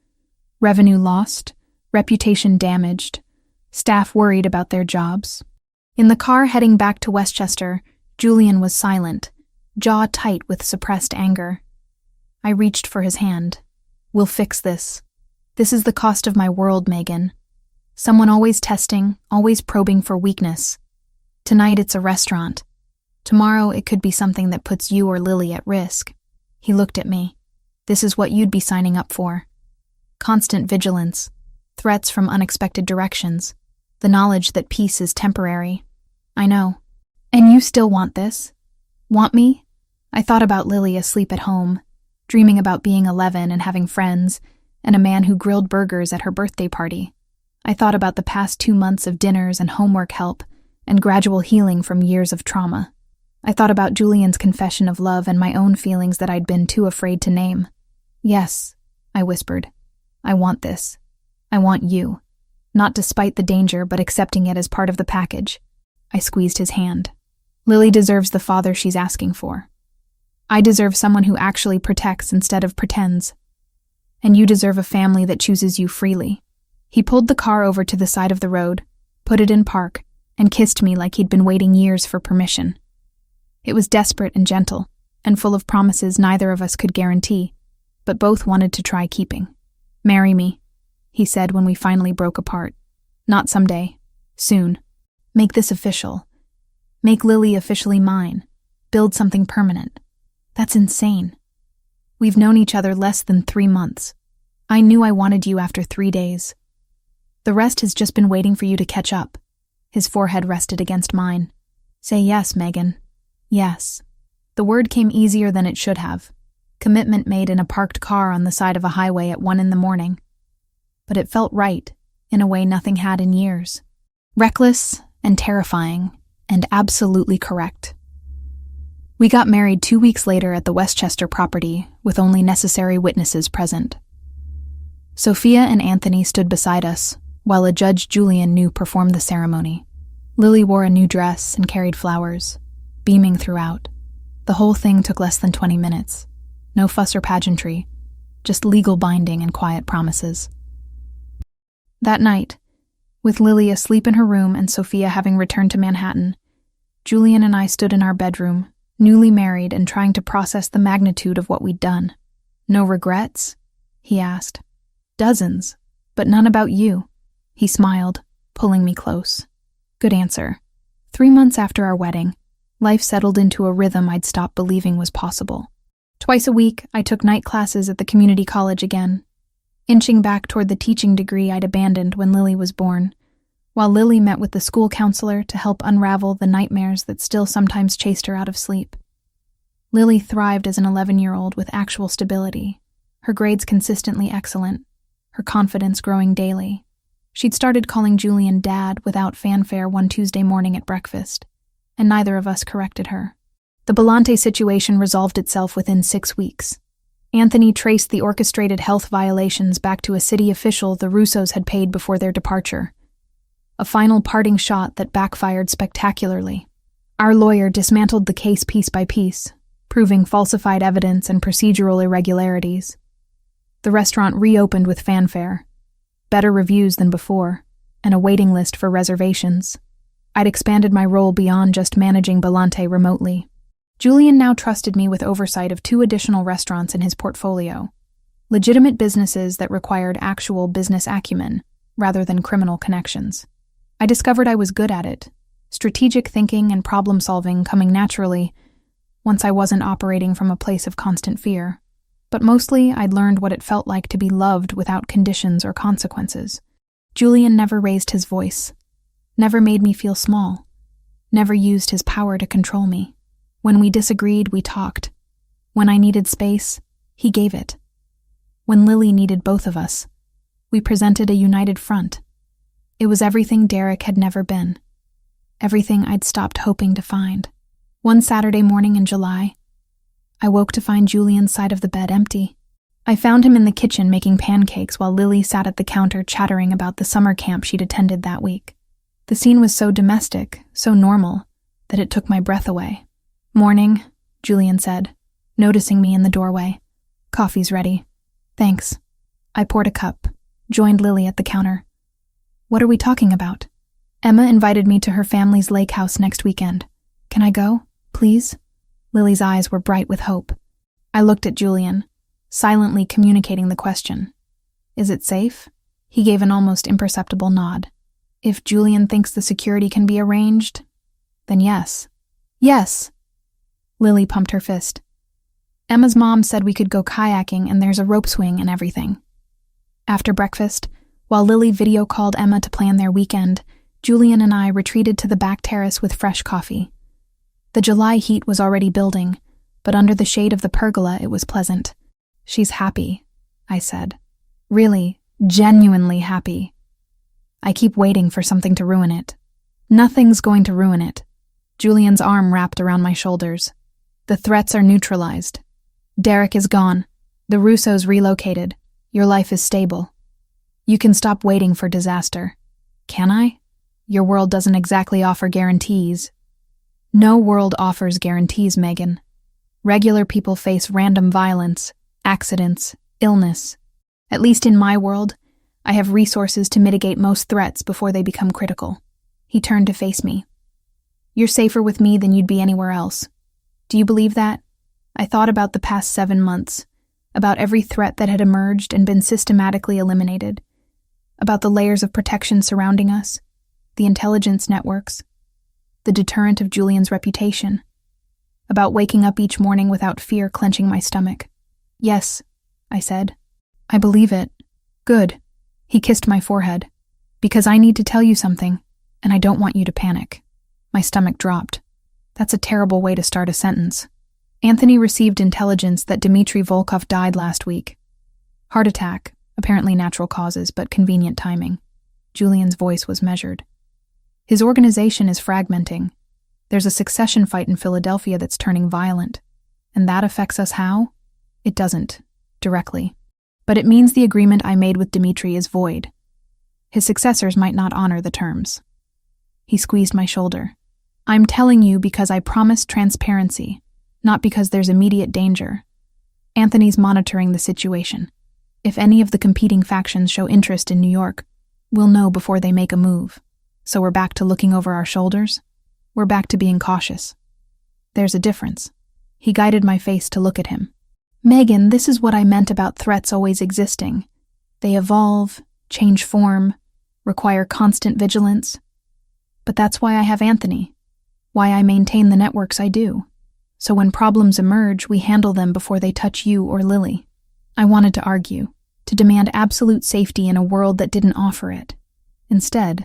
Revenue lost, reputation damaged, staff worried about their jobs. In the car heading back to Westchester, Julian was silent, jaw tight with suppressed anger. I reached for his hand. "We'll fix this. This is the cost of my world, Megan. Someone always testing, always probing for weakness. Tonight it's a restaurant. Tomorrow it could be something that puts you or Lily at risk." He looked at me. "This is what you'd be signing up for. Constant vigilance, threats from unexpected directions, the knowledge that peace is temporary." "I know. And you still want this? Want me?" I thought about Lily asleep at home, dreaming about being 11 and having friends, and a man who grilled burgers at her birthday party. I thought about the past 2 months of dinners and homework help, and gradual healing from years of trauma. I thought about Julian's confession of love and my own feelings that I'd been too afraid to name. "Yes," I whispered. "I want this. I want you. Not despite the danger, but accepting it as part of the package." I squeezed his hand. "Lily deserves the father she's asking for. I deserve someone who actually protects instead of pretends. And you deserve a family that chooses you freely." He pulled the car over to the side of the road, put it in park, and kissed me like he'd been waiting years for permission. It was desperate and gentle, and full of promises neither of us could guarantee, but both wanted to try keeping. "Marry me," he said when we finally broke apart. "Not someday. Soon. Make this official. Make Lily officially mine. Build something permanent." That's insane. We've known each other less than 3 months. I knew I wanted you after 3 days. The rest has just been waiting for you to catch up. His forehead rested against mine. "Say yes, Megan. Yes." The word came easier than it should have. Commitment made in a parked car on the side of a highway at 1 a.m. But it felt right, in a way nothing had in years. Reckless and terrifying, and absolutely correct. We got married 2 weeks later at the Westchester property, with only necessary witnesses present. Sophia and Anthony stood beside us, while a judge Julian knew performed the ceremony. Lily wore a new dress and carried flowers, beaming throughout. The whole thing took less than 20 minutes. No fuss or pageantry, just legal binding and quiet promises. That night, with Lily asleep in her room and Sophia having returned to Manhattan, Julian and I stood in our bedroom, newly married and trying to process the magnitude of what we'd done. "No regrets?" he asked. "Dozens, but none about you." He smiled, pulling me close. Good answer. 3 months after our wedding, life settled into a rhythm I'd stopped believing was possible. Twice a week, I took night classes at the community college again, inching back toward the teaching degree I'd abandoned when Lily was born, while Lily met with the school counselor to help unravel the nightmares that still sometimes chased her out of sleep. Lily thrived as an 11-year-old with actual stability, her grades consistently excellent, her confidence growing daily. She'd started calling Julian Dad without fanfare one Tuesday morning at breakfast, and neither of us corrected her. The Belante situation resolved itself within 6 weeks. Anthony traced the orchestrated health violations back to a city official the Russos had paid before their departure. A final parting shot that backfired spectacularly. Our lawyer dismantled the case piece by piece, proving falsified evidence and procedural irregularities. The restaurant reopened with fanfare, better reviews than before, and a waiting list for reservations. I'd expanded my role beyond just managing Belante remotely. Julian now trusted me with oversight of 2 additional restaurants in his portfolio. Legitimate businesses that required actual business acumen rather than criminal connections. I discovered I was good at it, strategic thinking and problem-solving coming naturally once I wasn't operating from a place of constant fear. But mostly, I'd learned what it felt like to be loved without conditions or consequences. Julian never raised his voice, never made me feel small, never used his power to control me. When we disagreed, we talked. When I needed space, he gave it. When Lily needed both of us, we presented a united front. It was everything Derek had never been, everything I'd stopped hoping to find. One Saturday morning in July, I woke to find Julian's side of the bed empty. I found him in the kitchen making pancakes while Lily sat at the counter chattering about the summer camp she'd attended that week. The scene was so domestic, so normal, that it took my breath away. "Morning," Julian said, noticing me in the doorway. "Coffee's ready." "Thanks." I poured a cup, joined Lily at the counter. "What are we talking about?" "Emma invited me to her family's lake house next weekend. Can I go, please?" Lily's eyes were bright with hope. I looked at Julian, silently communicating the question. "Is it safe?" He gave an almost imperceptible nod. "If Julian thinks the security can be arranged, then yes." "Yes!" Lily pumped her fist. "Emma's mom said we could go kayaking and there's a rope swing and everything." After breakfast, while Lily video called Emma to plan their weekend, Julian and I retreated to the back terrace with fresh coffee. The July heat was already building, but under the shade of the pergola it was pleasant. "She's happy," I said. "Really, genuinely happy. I keep waiting for something to ruin it." "Nothing's going to ruin it." Julian's arm wrapped around my shoulders. "The threats are neutralized. Derek is gone. The Russos relocated. Your life is stable. You can stop waiting for disaster." "Can I?" "Your world doesn't exactly offer guarantees." "No world offers guarantees, Megan. Regular people face random violence, accidents, illness. At least in my world, I have resources to mitigate most threats before they become critical." He turned to face me. "You're safer with me than you'd be anywhere else. Do you believe that?" I thought about the past 7 months, about every threat that had emerged and been systematically eliminated, about the layers of protection surrounding us, the intelligence networks, the deterrent of Julian's reputation, about waking up each morning without fear clenching my stomach. "Yes," I said. "I believe it." "Good." He kissed my forehead. "Because I need to tell you something, and I don't want you to panic." My stomach dropped. That's a terrible way to start a sentence. Anthony received intelligence that Dmitry Volkov died last week. Heart attack, apparently natural causes, but convenient timing. Julian's voice was measured. His organization is fragmenting. There's a succession fight in Philadelphia that's turning violent. And that affects us how? It doesn't, directly. But it means the agreement I made with Dmitry is void. His successors might not honor the terms. He squeezed my shoulder. "I'm telling you because I promised transparency, not because there's immediate danger. Anthony's monitoring the situation. If any of the competing factions show interest in New York, we'll know before they make a move. So we're back to looking over our shoulders? We're back to being cautious. There's a difference." He guided my face to look at him. "Megan, this is what I meant about threats always existing. They evolve, change form, require constant vigilance. But that's why I have Anthony, why I maintain the networks I do. So when problems emerge, we handle them before they touch you or Lily." I wanted to argue, to demand absolute safety in a world that didn't offer it. Instead,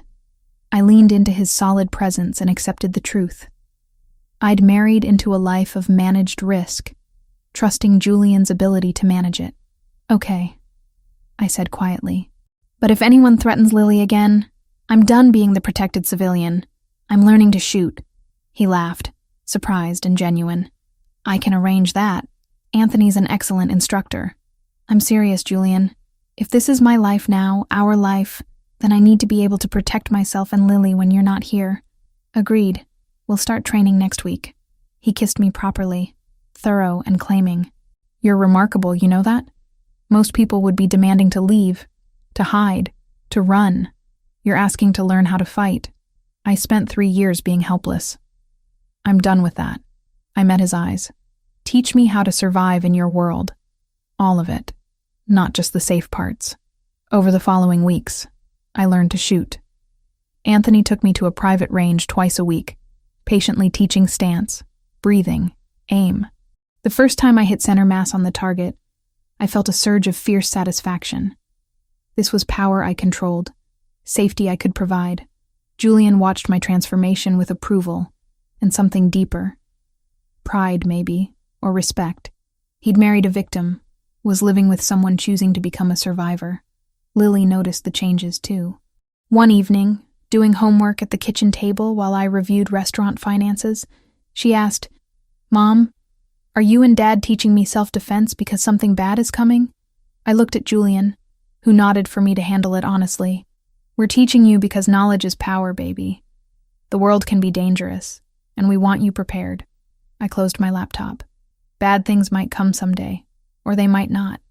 I leaned into his solid presence and accepted the truth. I'd married into a life of managed risk, trusting Julian's ability to manage it. "Okay," I said quietly. "But if anyone threatens Lily again, I'm done being the protected civilian. I'm learning to shoot." He laughed, surprised and genuine. "I can arrange that. Anthony's an excellent instructor." "I'm serious, Julian. If this is my life now, our life, then I need to be able to protect myself and Lily when you're not here." "Agreed. We'll start training next week." He kissed me properly, thorough and claiming. "You're remarkable, you know that? Most people would be demanding to leave, to hide, to run. You're asking to learn how to fight. I spent 3 years being helpless. I'm done with that." I met his eyes. "Teach me how to survive in your world. All of it. not just the safe parts. Over the following weeks, I learned to shoot. Anthony took me to a private range twice a week, patiently teaching stance, breathing, aim. The first time I hit center mass on the target, I felt a surge of fierce satisfaction. This was power I controlled, safety I could provide. Julian watched my transformation with approval and something deeper. Pride, maybe, or respect. He'd married a victim, was living with someone choosing to become a survivor. Lily noticed the changes too. One evening, doing homework at the kitchen table while I reviewed restaurant finances, she asked, "Mom, are you and Dad teaching me self-defense because something bad is coming?" I looked at Julian, who nodded for me to handle it honestly. "We're teaching you because knowledge is power, baby. The world can be dangerous, and we want you prepared." I closed my laptop. Bad things might come someday, or they might not.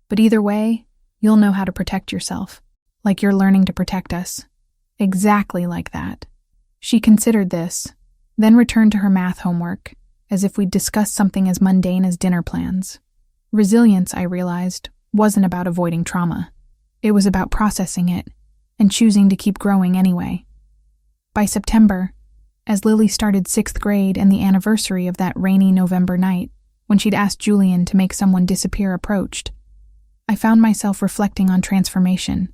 But either way, you'll know how to protect yourself, like you're learning to protect us. Exactly like that. She considered this, then returned to her math homework, as if we'd discussed something as mundane as dinner plans. Resilience, I realized, wasn't about avoiding trauma. It was about processing it and choosing to keep growing anyway. By September, as Lily started 6th grade and the anniversary of that rainy November night, when she'd asked Julian to make someone disappear approached, I found myself reflecting on transformation.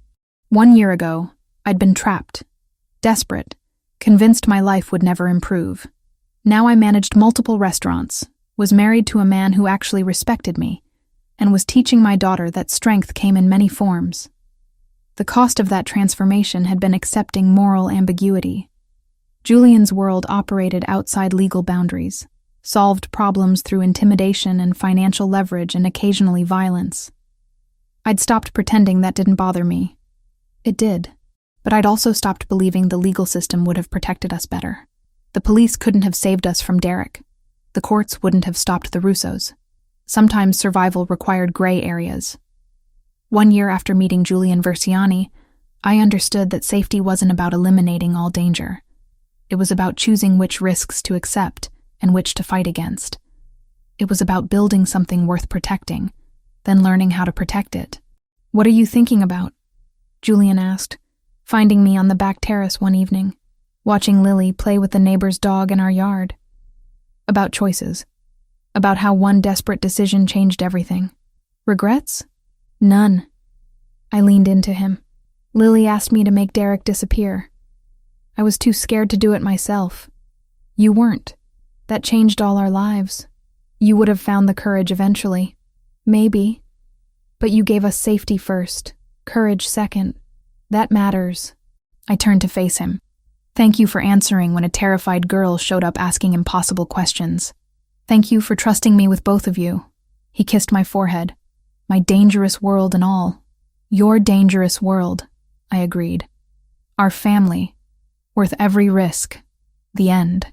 1 year ago, I'd been trapped, desperate, convinced my life would never improve. Now I managed multiple restaurants, was married to a man who actually respected me, and was teaching my daughter that strength came in many forms. The cost of that transformation had been accepting moral ambiguity. Julian's world operated outside legal boundaries, solved problems through intimidation and financial leverage and occasionally violence. I'd stopped pretending that didn't bother me. It did. But I'd also stopped believing the legal system would have protected us better. The police couldn't have saved us from Derek. The courts wouldn't have stopped the Russos. Sometimes survival required gray areas. 1 year after meeting Julian Versiani, I understood that safety wasn't about eliminating all danger. It was about choosing which risks to accept and which to fight against. It was about building something worth protecting, then learning how to protect it. "What are you thinking about?" Julian asked, finding me on the back terrace one evening, watching Lily play with the neighbor's dog in our yard. About choices. About how one desperate decision changed everything. Regrets? None. I leaned into him. Lily asked me to make Derek disappear. I was too scared to do it myself. You weren't. That changed all our lives. You would have found the courage eventually. Maybe. But you gave us safety first, courage second. That matters. I turned to face him. Thank you for answering when a terrified girl showed up asking impossible questions. Thank you for trusting me with both of you. He kissed my forehead. My dangerous world and all. Your dangerous world, I agreed. Our family, worth every risk. The end.